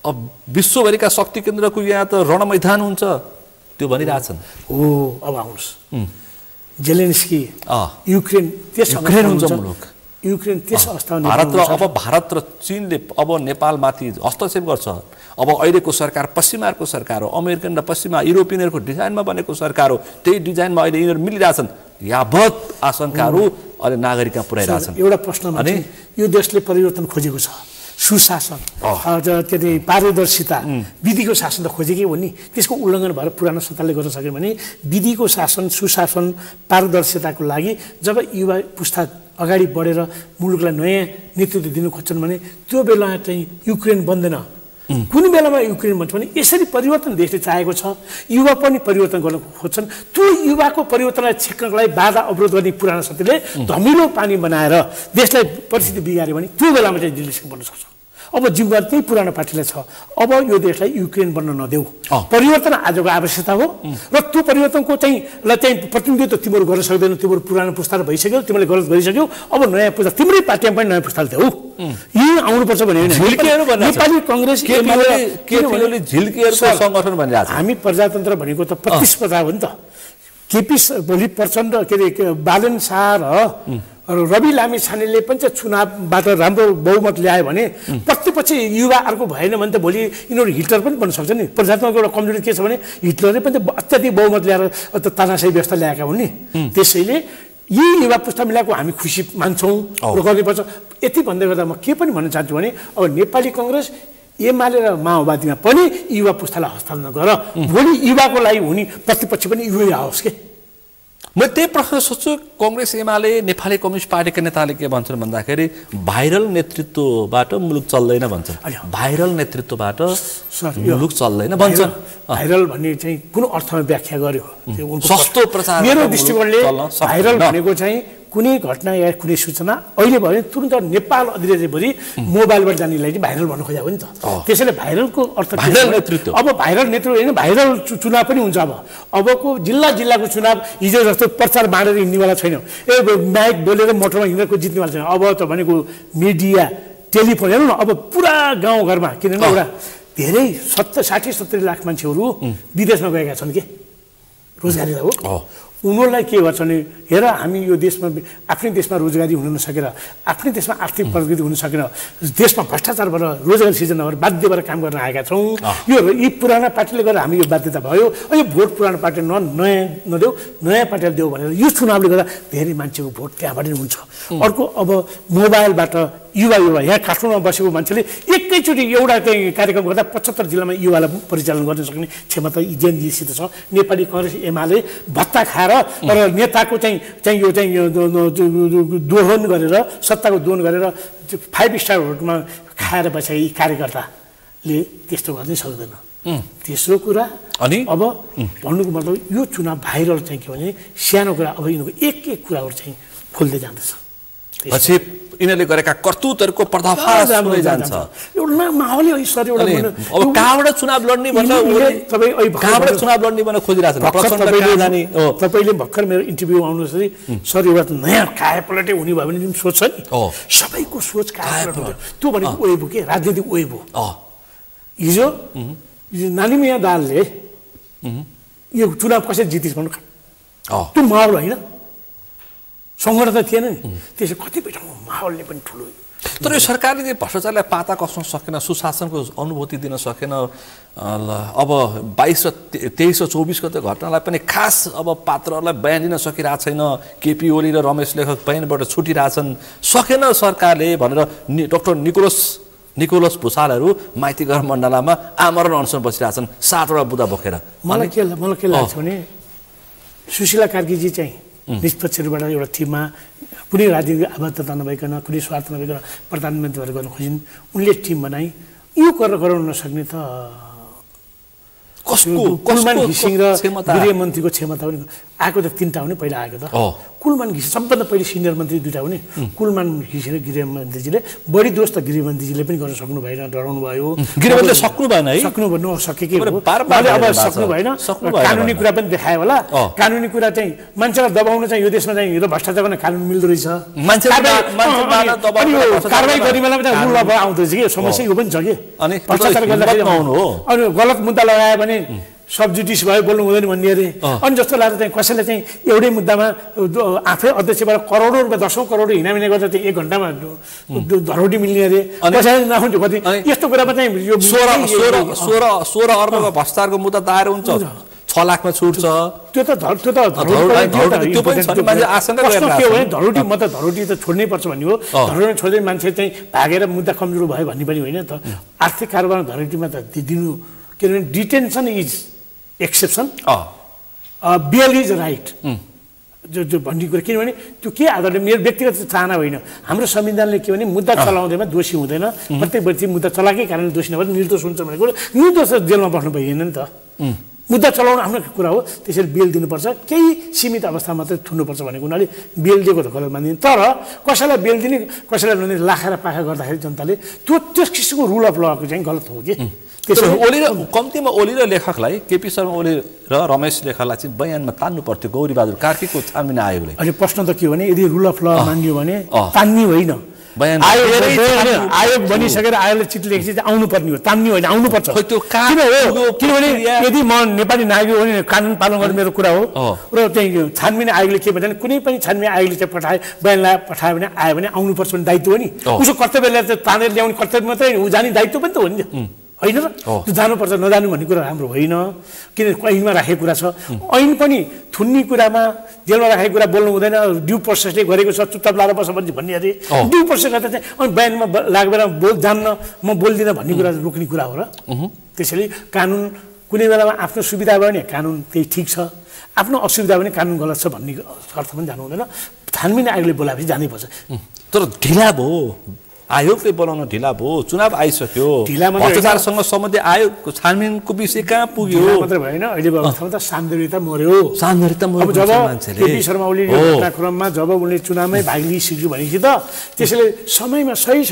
[SPEAKER 1] अब विश्वभरिका शक्ति केन्द्रको यहाँ त रणमैदान हुन्छ त्यो भनिरहेछन्
[SPEAKER 2] हो अब आउनुहोस् जेलेन्स्की युक्रेन हुन्छ मुलुक युक्रेन त्यस अवस्थामा
[SPEAKER 1] भारत र चीनले अब नेपालमाथि हस्तक्षेप गर्छ अब अहिलेको सरकार पश्चिमाहरूको सरकार हो अमेरिकन र पश्चिमा युरोपियनहरूको डिजाइनमा बनेको सरकार हो त्यही डिजाइनमा अहिले यिनीहरू मिलिरहेछन् यावत आशंकाहरू अहिले नागरिकमा पुर्याइरहेछन्
[SPEAKER 2] एउटा प्रश्नमा यो देशले परिवर्तन खोजेको छ सुशासन के अरे पारदर्शिता विधिको शासन त खोजेकै हो नि त्यसको उल्लङ्घन भएर पुरानो सत्ताले गर्न सक्यो भने विधिको शासन सुशासन पारदर्शिताको लागि जब युवा पुस्ता अगाडि बढेर मुलुकलाई नयाँ नेतृत्व दिनु खोज्छन् भने त्यो बेला चाहिँ युक्रेन बन्दैन कुन बेलामा युक्रेन भन्छ भने यसरी परिवर्तन देशले चाहेको छ युवा पनि परिवर्तन गर्न खोज्छन् त्यो युवाको परिवर्तनलाई छेक्नको लागि बाधा अवरोध गर्ने पुरानो शक्तिले धमिलो पानी बनाएर देशलाई परिस्थिति बिगार्यो भने त्यो बेलामा चाहिँ दिल्लीसँग बन्न सक्छ अब जिम्मेवारी त्यही पुरानो पार्टीलाई छ अब यो देशलाई युक्रेन बन्न नदेऊ परिवर्तन आजको आवश्यकता हो र त्यो परिवर्तनको चाहिँ प्रतिनिधित्व तिमीहरू गर्न सक्दैनौ तिमीहरू पुरानो पुस्ता भइसक्यो तिमीले गलत गरिसक्यौ अब नयाँ पुस्ता तिम्रै पार्टीमा पनि नयाँ पुस्ताले देऊ यी आउनुपर्छ भने नेपाली कङ्ग्रेस
[SPEAKER 1] झिल्केहरूको संगठन भनिरहेको छ
[SPEAKER 2] हामी प्रजातन्त्र भनेको त प्रतिस्पर्धा हो नि त केपी भोलि प्रचण्ड के अरे बालन शाह र रवि लामिछानेले पनि चाहिँ चुनावबाट राम्रो बहुमत ल्यायो भने प्रतिपछि युवा अर्को भएन भने त भोलि यिनीहरू हिटलर पनि बन्न सक्छ नि प्रजातन्त्रको एउटा कमजोरी के छ भने हिटलरले पनि अत्याधिक बहुमत ल्याएर तानाशाही व्यवस्था ल्याएका हुन् नि त्यसैले यी युवा पुस्ता मिलाएको हामी खुसी मान्छौँ र गर्नुपर्छ यति भन्दै गर्दा म के पनि भन्न चाहन्छु भने अब नेपाली कङ्ग्रेस एमाले र माओवादीमा पनि युवा पुस्तालाई हस्तान्तरण गर भोलि युवाको लागि हुने प्रतिपक्ष पनि युवा आओस् के
[SPEAKER 1] म त्यही प्रश्न सोध्छु कङ्ग्रेस एमाले नेपाली कम्युनिस्ट पार्टीका नेताले के भन्छन् भन्दाखेरि भाइरल नेतृत्वबाट मुलुक चल्दैन भन्छन् भाइरल नेतृत्वबाट मुलुक चल्दैन भन्छन्
[SPEAKER 2] भाइरल भन्ने चाहिँ कुन अर्थमा व्याख्या गर्यो
[SPEAKER 1] सस्तो प्रचार
[SPEAKER 2] मेरो दृष्टिकोणले भाइरल भनेको चाहिँ कुनै घटना या कुनै सूचना अहिले भयो भने तुरन्त नेपाल अधिराज्यभरि मोबाइलबाट जानेलाई चाहिँ भाइरल भन्नु खोजेको नि त त्यसैले भाइरलको अर्थ अब भाइरल नेतृत्व होइन भाइरल चुनाव पनि हुन्छ अबको जिल्लाको चुनाव हिजो जस्तो प्रचार बाँडेर हिँड्नेवाला छैन माइक बोलेर मोटरमा हिँडेको जित्नेवाला छैन अब त भनेको मिडिया टेलिफोन हेर्नु न अब पुरा गाउँघरमा किनभने एउटा धेरै 60-70 लाख मान्छेहरू विदेशमा गएका छन् के रोजगारी हो उनीहरूलाई के गर्छ भने हेर हामी यो देशमा आफ्नै देशमा रोजगारी हुन नसकेर आफ्नै देशमा आर्थिक प्रगति हुन सकेन देशमा भ्रष्टाचारबाट रोजगारी सिर्जना गरेर बाध्य भएर काम गर्न आएका छौँ यो यी पुराना पार्टीले गर्दा हामी यो बाध्यता भयो यो भोट पुरानो पार्टी नयाँ नदेऊ नयाँ पार्टीले देऊ भनेर यो चुनावले गर्दा धेरै मान्छेको भोट त्यहाँबाट नै हुन्छ अर्को अब मोबाइलबाट युवा यहाँ काठमाडौँमा बसेको मान्छेले एकैचोटि एउटा चाहिँ कार्यक्रम गर्दा 75 जिल्लामा युवालाई परिचालन गर्न सक्ने क्षमता इजेनजीसित छ नेपाली कङ्ग्रेस एमाले भत्ता खाएर र नेताको चाहिँ यो दोहन गरेर सत्ताको दोहन गरेर 5 स्टार होटलमा खाएर बसेका यी कार्यकर्ताले त्यस्तो गर्नै सक्दैन तेस्रो कुरा
[SPEAKER 1] अनि
[SPEAKER 2] अब भन्नुको मतलब यो चुनाव भाइरल चाहिँ के भने सानो कुरा अब यिनीहरूको एक कुराहरू चाहिँ खोल्दै जाँदैछ
[SPEAKER 1] पछि यिनीहरूले गरेका कर्तुतहरूको पर्दाफास हुँदै जान्छ
[SPEAKER 2] एउटा माहौल
[SPEAKER 1] अब कहाँबाट चुनाव लड्ने भनेर कहाँबाट चुनाव लड्ने भनेर खोजिरहेको छ
[SPEAKER 2] तपाईँले भर्खर मेरो इन्टरभ्यू आउनुहोस् सर एउटा नयाँ कायापलटै हुने भयो भने जुन सोच छ नि सबैको सोच कायापलट त्यो भनेको वेब हो के राजनीतिक वेब हो हिजो नानीमिया दालले यो चुनाव कसरी जितिस् भन्नु त्यो माहौल होइन सङ्गठन त थिएन नि त्यसै कति बेटामा माहौलले पनि ठुलो
[SPEAKER 1] तर यो सरकारले भ्रष्टाचारलाई पाता कस्न सकेन सुशासनको अनुभूति दिन सकेन अब 22 र 23 र 24 को घटनालाई पनि खास अब पात्रहरूलाई बयान दिन सकिरहेको छैन केपी ओली र रमेश लेखक बयानबाट छुटिरहेछन् सकेन सरकारले भनेर डाक्टर निकोलस भुसालहरू माइतीघर मण्डलामा आमरण अनसन बसिरहेछन् 7 वटा बुदा बोकेर
[SPEAKER 2] मलाई के लाग्छ भने सुशीला कार्कीजी चाहिँ निष्पक्ष रूपबाट एउटा टिममा कुनै राजनीतिक आबद्धता नभइकन कुनै स्वार्थ नभइकन प्रधानमन्त्री भएर गर्न खोजिन् उनले टिम बनाए यो गराउन नसक्ने त कुलमान घिसिङ र गृहमन्त्रीको क्षमता पनि आएको त 3टा हुने पहिला आएको त कुलमान घिसिङ सबभन्दा पहिले सिनियर मन्त्री 2टा हुने कुलमान घिसिङ र गृहमन्त्रीजीले बढी दोष त गृहमन्त्रीजीले पनि गर्न सक्नु भएन डराउनु भयो
[SPEAKER 1] गृहमन्त्री सक्नु भएन है
[SPEAKER 2] सक्नु भन्नु सकेकै हो अब सक्नु भएन कानुनी कुरा पनि देखायो होला कानुनी कुरा चाहिँ मान्छेलाई दबाउन चाहिँ यो देशमा चाहिँ यो भ्रष्टाचार गर्ने कानुन मिल्दो रहेछ कारबाही गर्ने बेलामा चाहिँ रुल अब आउँदैछ कि समस्या यो पनि छ कि
[SPEAKER 1] अनि
[SPEAKER 2] भ्रष्टाचार गर्दाखेरि अनि गलत मुद्दा लगायो भने सब्जुडिस भयो बोल्नु हुँदैन भन्ने अरे अनि जस्तो लाग्दा चाहिँ कसैले चाहिँ एउटै मुद्दामा आफै अध्यक्षबाट करोडौँ रुपियाँ 10औं करोड हिनामिना गर्दा चाहिँ 1 घण्टामा धरोटी मिल्ने अरे कसैले नहुन्थ्यो कति यस्तो कुरामा चाहिँ यो
[SPEAKER 1] 16 अर्बको भ्रष्टाचारको मुद्दा दायर हुन्छ 6 लाखमा छुट्छ
[SPEAKER 2] त्यो त
[SPEAKER 1] त्यो पनि छ नि, मान्छे आशंका गरिरहेको छ।
[SPEAKER 2] के हो भने धरोटी म त धरोटी त छोड्नै पर्छ भन्ने हो। धरोटी छोड्दै मान्छे चाहिँ भागेर मुद्दा कमजोर भयो भन्ने पनि होइन त। आर्थिक कारोबारमा धरोटीमा त दिनु, किनभने detention is exception, bail is right जो भन्ने कुरा। किनभने त्यो के आधारले, मेरो व्यक्तिगत चाहना होइन, हाम्रो संविधानले के भने मुद्दा चलाउँदैमा दोषी हुँदैन, प्रत्येक व्यक्ति मुद्दा चलाएकै कारण दोषी नभएर निर्दोष हुन्छ भनेको कुरा। निर्दोष जेलमा बस्नु भइएन नि त। मुद्दा चलाउनु आफ्नो कुरा हो, त्यसैले बेल दिनुपर्छ, केही सीमित अवस्था मात्रै थुन्नुपर्छ भनेको हुनाले बेल दिएको त गलत मान्दिनँ। तर कसैलाई बेल दिने कसैलाई नदिने लाखा र पाखा गर्दाखेरि जनताले त्यस किसिमको रुल अफ लको चाहिँ गलत हो कि।
[SPEAKER 1] ओली र कम्तीमा ओली र लेखकलाई, केपी शर्मा ओली र रमेश लेखकलाई चाहिँ बयानमा तान्नु पर्थ्यो गौरीबहादुर कार्कीको छानबिन आयोगले।
[SPEAKER 2] अनि प्रश्न त के हो भने, यदि रुल अफ ल मानियो भने तान्ने होइन, आयोग बनिसकेर आयोगले चिठी लेखेपछि आउनु पर्ने हो, तान्ने होइन, आउनुपर्छ। किनभने यदि म नेपाली नागरिक हो भने कानुन पालन गर्ने मेरो कुरा हो। र त्यही छानबिन आयोगले के भन्छ, कुनै पनि छानबिन आयोगले चाहिँ बयानलाई पठायो भने आयो भने आउनुपर्छ भने दायित्व हो नि। उसको कर्तव्यलाई चाहिँ तानेर ल्याउने कर्तव्य मात्रै होइन, ऊ जाने दायित्व पनि त हो नि, होइन र? त्यो जानुपर्छ नजानु भन्ने कुरा राम्रो होइन, किन ऐनमा राखेको कुरा छ। ऐन पनि थुन्ने कुरामा, जेलमा राखेको कुरा बोल्नु हुँदैन, ड्यु प्रोसेसले गरेको छ, चुपचाप लाएर बस्छ भन्ने अरे ड्यु प्रोसेस गर्दा चाहिँ अनि बयानमा लागेर जान्न म बोल्दिनँ भन्ने कुरा रोक्ने कुरा हो र। त्यसैले कानुन कुनै बेलामा आफ्नो सुविधा भयो भने कानुन त्यही ठिक छ, आफ्नो असुविधा भने कानुन गलत छ भन्ने अर्थ पनि जानु हुँदैन। छानबिन आयोगले बोलाएपछि जानैपर्छ।
[SPEAKER 1] तर ढिला भयो, आयोगले बोलाउन ढिला भयो, चुनाव आइसक्यो, भ्रष्टाचारसँग सम्बन्धित आयोगको छानबिनको विषय कहाँ पुग्यो?
[SPEAKER 2] मात्रै भएन, अहिले अवस्थामा त सान्दर्यता मर्यो। अब जब केपी शर्मा ओली घटनाक्रममा जब उनले चुनावमै भाग लिइसक्यो भनेपछि त त्यसैले समयमा सही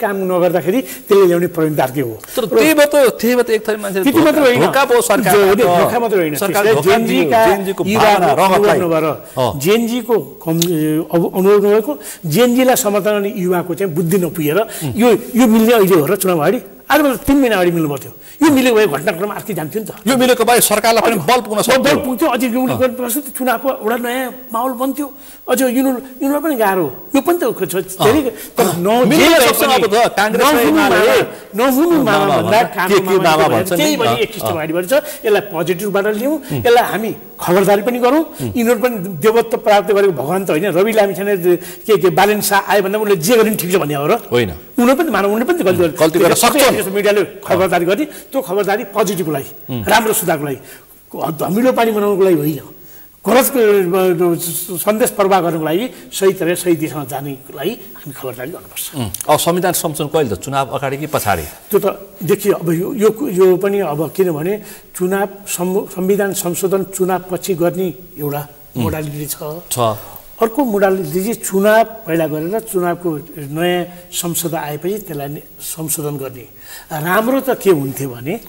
[SPEAKER 2] काम नगर्दाखेरि त्यसले ल्याउने परिणाम अर्कै हो।
[SPEAKER 1] तर त्यही भएर एक थरी मान्छे
[SPEAKER 2] त्यति मात्र होइन,
[SPEAKER 1] धोका भयो सरकार,
[SPEAKER 2] धोका मात्र होइन, जेएनजीको अनुरोध नभएको, जेएनजीलाई समर्थन गर्ने युवाको चाहिँ बुद्धि नपुगेर यो मिल्ने अहिले हो र चुनाव अगाडि, आजभन्दा 3 महिना अगाडि मिल्नु पर्थ्यो। यो मिलेको भए घटनाक्रम अर्कै जान्थ्यो नि त।
[SPEAKER 1] यो मिलेको भए सरकारलाई पनि बल पुग्न सक्थ्यो,
[SPEAKER 2] बल पुग्थ्यो। अझै चुनावको एउटा नयाँ माहौल बन्थ्यो। अझ यिनीहरू पनि गाह्रो, यो पनि त यसलाई पोजिटिभबाट लिउँ, यसलाई हामी खबरदारी पनि गरौँ। यिनीहरू पनि देवत्व प्राप्त गरेको भगवान् त होइन, रवि लामिछाने के बालेन शाह आयो भन्दा उनले जे गर्ने ठिक छ भन्ने हो र होइन? उनीहरू पनि मानव, उनीहरू पनि गल्ती गर्न सक्छ। मिडियाले खबरदारी गर्ने, त्यो खबरदारी पोजिटिभको लागि, राम्रो सुधारको लागि, धमिलो पानी बनाउनुको लागि होइन, गलत सन्देश प्रवाह गर्नुको लागि सही तरह सही दिशामा जानेको लागि हामी खबरदारी गर्नुपर्छ।
[SPEAKER 1] अब संविधान संशोधन कहिले त, चुनाव अगाडि कि पछाडि?
[SPEAKER 2] त्यो त देखियो। अब यो पनि अब किनभने चुनाव संविधान संशोधन चुनाव पछि गर्ने एउटा मोडालिटी छ। अर्को मोडालिटी चाहिँ चुनाव पहिला गरेर चुनावको नयाँ संसद आएपछि त्यसलाई संशोधन गर्ने। राम्रो त के हुन्थ्यो भने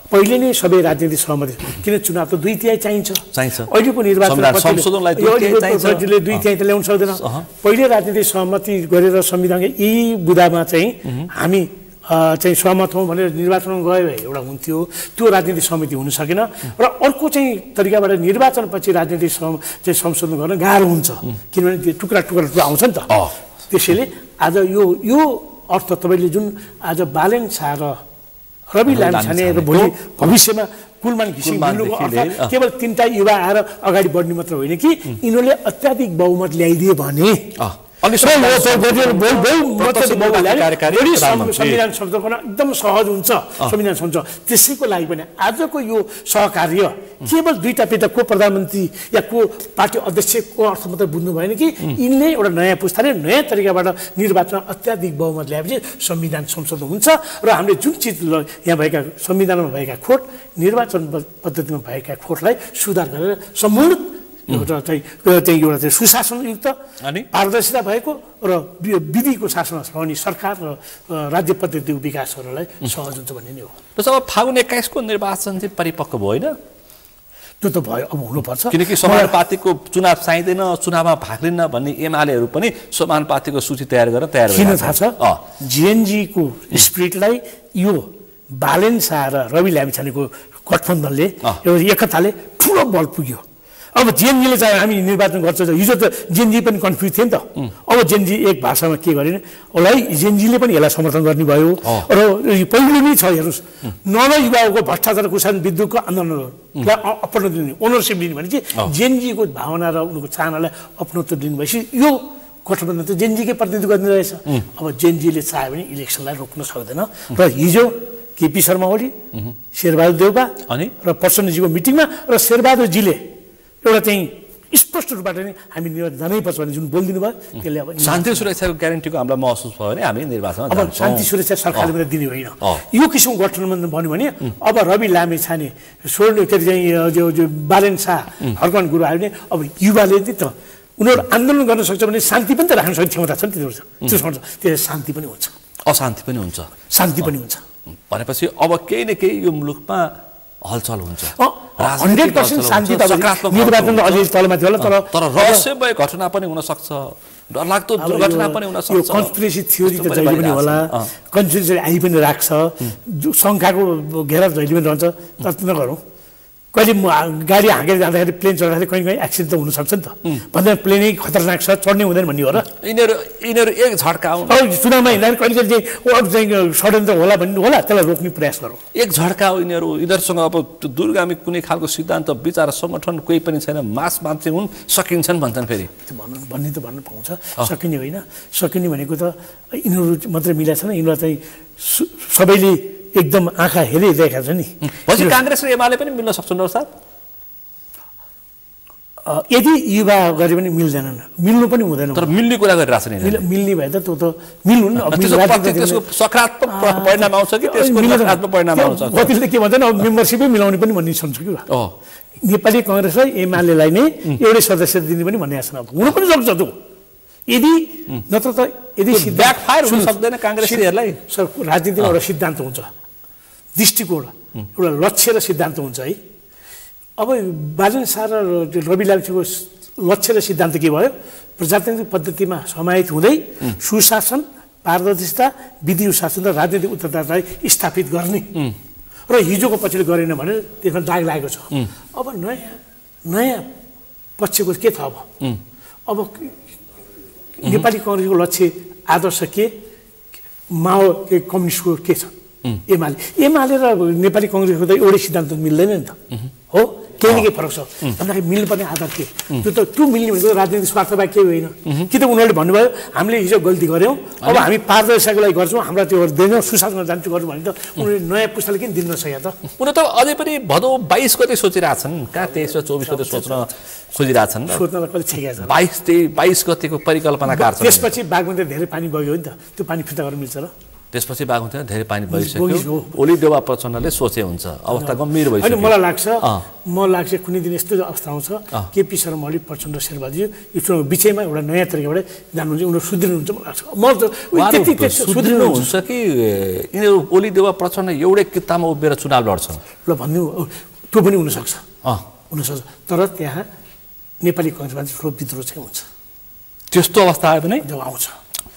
[SPEAKER 2] पहिले नै सबै राजनीतिक सहमति, किन चुनाव त 2/3 चाहिन्छ। अहिलेको निर्वाचन 2/3 त ल्याउन सक्दैन। पहिले राजनीतिक सहमति गरेर संविधानको यी बुदामा चाहिँ हामी चाहिँ सहमत हौँ भनेर निर्वाचनमा गयो भए एउटा हुन्थ्यो, त्यो राजनीतिक सहमति हुन सकेन। र अर्को चाहिँ तरिकाबाट निर्वाचनपछि राजनीतिक चाहिँ संशोधन गर्न गाह्रो हुन्छ, किनभने त्यो टुक्रा आउँछ नि त। त्यसैले आज यो अर्थ तपाईँले जुन आज बालेन शाह र रवि लामिछाने र भोलि भविष्यमा कुलमान घिसिङ दिनुको अर्थ केवल 3टा युवा आएर अगाडि बढ्ने मात्र होइन कि यिनीहरूले अत्याधिक बहुमत ल्याइदिए भने संविधान संशोधन गर्न एकदम सहज हुन्छ। संविधान संशोधन त्यसैको लागि पनि आजको यो सहकार्य केवल 2टा पिता को प्रधानमन्त्री या को पार्टी अध्यक्षको अर्थ मात्रै बुझ्नु भएन कि यिनले एउटा नयाँ पुस्ताले नयाँ तरिकाबाट निर्वाचनमा अत्याधिक बहुमत ल्याएपछि संविधान संशोधन हुन्छ र हामीले जुन चिज यहाँ भएका संविधानमा भएका खोट, निर्वाचन पद्धतिमा भएका खोटलाई सुधार गरेर सम्पूर्ण एउटा चाहिँ सुशासनयुक्त पारदर्शिता भएको र विधिको शासनमा रहने सरकार र राज्य पद्धतिको विकासहरूलाई सहज हुन्छ भन्ने नै हो।
[SPEAKER 1] अब फागुन 21 को निर्वाचन चाहिँ परिपक्व भयो होइन?
[SPEAKER 2] त्यो त भयो, अब हुनुपर्छ,
[SPEAKER 1] किनकि समानुपातिको चुनाव चाहिँदैन, चुनावमा भाग लिन्न भन्ने एमालेहरू पनि समानुपातिको सूची तयार गरेर
[SPEAKER 2] किन थाहा छ? जेएनजीको स्पिरिटलाई यो बालेन शाह र रवि लामिछानेको गठबन्धनले एकताले ठुलो बल पुग्यो अब जेएनजीले चाहिँ हामी निर्वाचन गर्छ हिजो त जेएनजी पनि कन्फ्युज थियो नि त अब जेएनजी एक भाषामा के गरेन होला जेएनजीले पनि यसलाई समर्थन गर्ने भयो र पहिलो नै छ हेर्नुहोस् नव युवाको भ्रष्टाचार कुसान विद्युतको आन्दोलनलाई अपनाउन दिने ओनरसिप लिने भने चाहिँ जेएनजीको भावना र उनको चाहनालाई अपनाउन दिनु भएपछि यो गठबन्धन त जेएनजीकै प्रतिनिधित्व गर्ने रहेछ अब जेएनजीले चाह्यो भने इलेक्सनलाई रोक्न सक्दैन र हिजो केपी शर्मा ओली शेरबहादुर देउपा र प्रचण्डजीको मिटिङमा र शेरबहादुरजीले एउटा चाहिँ स्पष्ट रूपबाट नै हामी निर्वाचन जानैपर्छ भने जुन बोलिदिनु भयो त्यसले अब
[SPEAKER 1] शान्ति सुरक्षाको ग्यारेन्टीको हामीलाई महसुस भयो भने हामी निर्वाचनमा
[SPEAKER 2] अब शान्ति सुरक्षा सरकारले पनि दिने होइन यो किसिमको गठबन्धन भन्यो भने अब रवि लामे छाने स्वर्ण के चाहिँ बालेन शाह हरकमान गुरु आयो भने अब युवाले त उनीहरू आन्दोलन गर्न सक्छ भने शान्ति पनि त राख्न सक्ने क्षमता छ नि तिनीहरू त्यो शान्ति पनि हुन्छ
[SPEAKER 1] अशान्ति पनि हुन्छ
[SPEAKER 2] शान्ति पनि हुन्छ
[SPEAKER 1] भनेपछि अब केही न केही यो मुलुकमा हलचल हुन्छ
[SPEAKER 2] 100% शान्ति त निर्वाचन त अलि तलमाथि होला
[SPEAKER 1] तर रहस्यमय घटना पनि हुन सक्छ डरलाग्दो दुर्घटना पनि हुन सक्छ
[SPEAKER 2] कन्स्पिरेसी थ्योरी त जहिले पनि होला कन्स्पिरेसी आइ पनि राख्छ शङ्काको घेरा जहिले पनि रहन्छ तर नगरौँ कहिले गाडी हाँकेर जाँदाखेरि प्लेन चढ्दाखेरि कहीँ कहीँ एक्सिडेन्ट त हुनसक्छ नि त भन्दा प्लेनै खतरनाक छ चढ्नै हुँदैन भन्ने हो र
[SPEAKER 1] यिनीहरू एक झड्का
[SPEAKER 2] चुनावमा हिँड्दाखेरि कहिले चाहिँ षड्यन्त्र होला भन्ने होला त्यसलाई रोक्ने प्रयास गरौँ
[SPEAKER 1] एक झड्का हो यिनीहरूसँग अब दुर्गामी कुनै खालको सिद्धान्त विचार सङ्गठन कोही पनि छैन मास मान्छे हुन् सकिन्छन् भन्छन् फेरि
[SPEAKER 2] भन्ने त भन्न पाउँछ सकिने होइन सकिने भनेको त यिनीहरू मात्रै मिलाएको छैन यिनीहरूलाई चाहिँ सबैले एकदम आँखा हेरिरहेका छ नि
[SPEAKER 1] पछि काङ्ग्रेस र एमाले पनि मिल्न सक्छन् र साथ
[SPEAKER 2] यदि युवा गरे पनि मिल्दैनन् मिल्नु पनि हुँदैन
[SPEAKER 1] तर मिल्ने कुरा गरिरहेछ नि
[SPEAKER 2] मिल्ने भए त त्यो त मिल्नु
[SPEAKER 1] त्यसको सकारात्मक परिणाम आउँछ कि त्यसको नकारात्मक परिणाम आउँछ
[SPEAKER 2] कतिले के भन्छन् अब मेम्बरसिपै मिलाउने पनि भन्ने सुन्छु कि नेपाली काङ्ग्रेसलाई एमालेलाई नै एउटै सदस्य दिने पनि भन्ने आशा हुनु पनि सक्छ त्यो यदि नत्र त यदि
[SPEAKER 1] ब्याकफायर हुन सक्दैन काङ्ग्रेसीहरूलाई
[SPEAKER 2] राजनीतिमा एउटा सिद्धान्त हुन्छ दृष्टिकोण एउटा लक्ष्य र सिद्धान्त हुन्छ है अब बालन शाह र रवि लामीछानेको लक्ष्य र सिद्धान्त के भयो प्रजातान्त्रिक पद्धतिमा समाहित हुँदै सुशासन पारदर्शिता विधि शासन र राजनीतिक उत्तरदायित्वलाई स्थापित गर्ने र हिजोको पछिले गरेन भने त्यसमा दाग लागेको छ अब नयाँ पक्षको के छ अब नेपाली काङ्ग्रेसको लक्ष्य आदर्श के माओ कम्युनिस्टको के छ एमाले र नेपाली काङ्ग्रेसको त एउटै सिद्धान्त मिल्दैन नि त हो केही न केही फरक छ भन्दाखेरि मिल्नुपर्ने आधार के त्यो मिल्ने भनेको राजनीतिक स्वार्थमा केही होइन कि त उनीहरूले भन्नुभयो हामीले हिजो गल्ती गऱ्यौँ अब हामी पारदर्शिताको लागि गर्छौँ हामीलाई त्यो दिदैनौँ सुशासनमा जान्छु गर्नु भने त उनीहरूले नयाँ पुस्ताले किन दिन नसके त
[SPEAKER 1] उनीहरू त अझै पनि भदौ 22 गते सोचिरहेछन् कहाँ 23 र 24 गते सोच्न खोजिरहेछन्
[SPEAKER 2] सोच्नलाई कति छेकेको
[SPEAKER 1] छ 22 गतेको परिकल्पनाकार छ
[SPEAKER 2] त्यसपछि बागमती धेरै पानी बग्यो नि त त्यो पानी फिर्ता गर्न मिल्छ र
[SPEAKER 1] त्यसपछि बागमतीमा धेरै पानी बगिसक्यो ओली देउवा प्रचण्डले सोचे हुन्छ अवस्था गम्भीर भइसक्यो
[SPEAKER 2] अनि मलाई लाग्छ कुनै दिन यस्तो अवस्था आउँछ केपी शर्मा ओली प्रचण्ड शेरबहादुर यो चुनाव विषयमा एउटा नयाँ तरिकाबाट जान्नुहुन्छ उनीहरू सुध्रिनुहुन्छ मलाई लाग्छ
[SPEAKER 1] सुध्रिनुहुन्छ कि यिनीहरू ओली देउवा प्रचण्ड एउटै किताबमा उभिएर चुनाव लड्छन्
[SPEAKER 2] ल भन्नु त्यो पनि हुनसक्छ हुनसक्छ तर त्यहाँ नेपाली काङ्ग्रेसमा ठुलो विद्रोह चाहिँ हुन्छ
[SPEAKER 1] त्यस्तो अवस्था आयो भने
[SPEAKER 2] जब आउँछ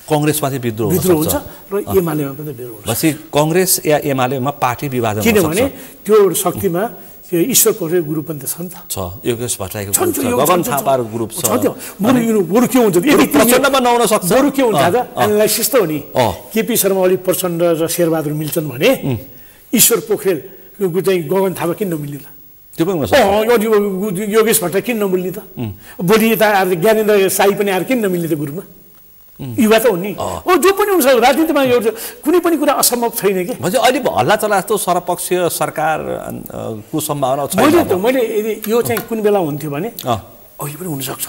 [SPEAKER 1] काङ्ग्रेसमाथि विद्रोह
[SPEAKER 2] हुन्छ र एमालेमा पनि विद्रोह हुन्छ
[SPEAKER 1] पछि काङ्ग्रेस या एमालेमा पार्टी विभाजन
[SPEAKER 2] किनभने त्यो शक्तिमा ईश्वर पौडेल ग्रुप पनि त छ नि त
[SPEAKER 1] छ योगेश भट्टराईको ग्रुप छ गगन थापाको ग्रुप छ
[SPEAKER 2] बरु के हुन्छ
[SPEAKER 1] यदि प्रचण्डमा नहुन सक्छ
[SPEAKER 2] बरु के हुन्छ त एनालाइसिस त हो नि केपी शर्मा ओली प्रचण्ड र शेरबहादुर मिल्छन् भने ईश्वर पोखरेल चाहिँ गगन थापा किन नमिल्ने त
[SPEAKER 1] त्यो पनि हुन्छ
[SPEAKER 2] योगेश भट्टराई किन नमिल्ने त भोलि यता ज्ञानेन्द्र साई पनि आएर किन नमिल्ने त ग्रुपमा युवा त हो नि जो पनि हुन्छ राजनीतिमा यो कुनै पनि कुरा असम्भव छैन कि
[SPEAKER 1] अहिले हल्ला चला जस्तो सर्वपक्षीय सरकारको सम्भावना
[SPEAKER 2] छैन मैले यदि यो चाहिँ कुन बेला हुन्थ्यो भने अहिले पनि हुनसक्छ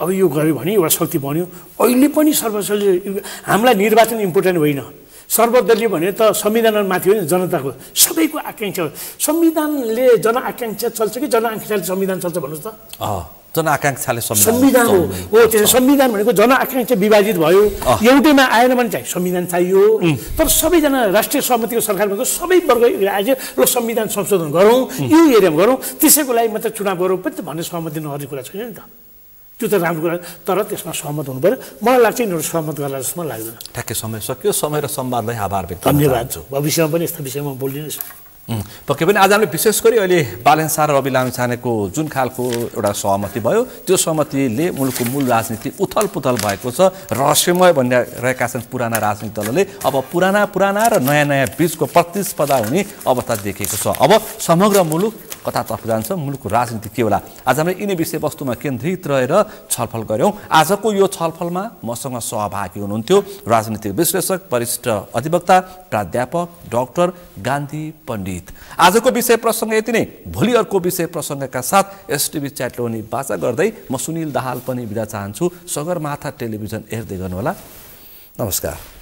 [SPEAKER 2] अब यो गऱ्यो भने एउटा शक्ति बन्यो अहिले पनि सर्वदलीय हामीलाई निर्वाचन इम्पोर्टेन्ट होइन सर्वदलीय भने त संविधानमाथि होइन जनताको सबैको आकाङ्क्षा संविधानले जनआकाङ्क्षा चल्छ कि जनआकाङ्क्षाले संविधान चल्छ भन्नुहोस् त
[SPEAKER 1] जनआकाङ्क्षाले
[SPEAKER 2] संविधान हो त्यो संविधान भनेको जनआकाङ्क्षा विभाजित भयो एउटैमा आएन भने चाहिँ संविधान चाहियो तर सबैजना राष्ट्रिय सहमतिको सरकार भनेको सबै वर्ग आज ल संविधान संशोधन गरौँ यो एरियामा गरौँ त्यसैको लागि मात्रै चुनाव गरौँ पनि त भन्ने सहमति नगर्ने कुरा छैन नि त त्यो त राम्रो कुरा तर त्यसमा सहमत हुनु पर्यो मलाई लाग्छ यिनीहरू सहमत गर्ला जस्तो मलाई लाग्दैन
[SPEAKER 1] ठ्याक्कै समय सक्यो समय र संवादलाई आभार व्यक्त
[SPEAKER 2] धन्यवाद भविष्यमा पनि यस्ता विषयमा बोलिदिनुहोस्
[SPEAKER 1] पक्कै पनि आज हामीले विशेष गरी अहिले बालेन शाह र रवि लामिछानेको जुन खालको एउटा सहमति भयो त्यो सहमतिले मुलुकको मूल राजनीति उथल पुथल भएको छ, रहस्यमय भनिरहेका छन् पुराना राजनीतिक दलले। अब पुराना र नयाँ बीचको प्रतिस्पर्धा हुने अवस्था देखिएको छ। अब समग्र मुलुक कतातर्फ जान्छ, मुलुकको राजनीति के होला? आज हामीले यिनै विषयवस्तुमा केन्द्रित रहेर छलफल गऱ्यौँ। आजको यो छलफलमा मसँग सहभागी हुनुहुन्थ्यो राजनीतिक विश्लेषक, वरिष्ठ अधिवक्ता, प्राध्यापक डाक्टर गान्धी पण्डित। आजको विषय प्रसङ्ग यति नै। भोलि अर्को विषय प्रसङ्गका साथ एसटिभी च्याटलोनी बाचा गर्दै म सुनिल दाहाल पनि बिदा चाहन्छु। सगरमाथा टेलिभिजन हेर्दै गर्नुहोला। नमस्कार।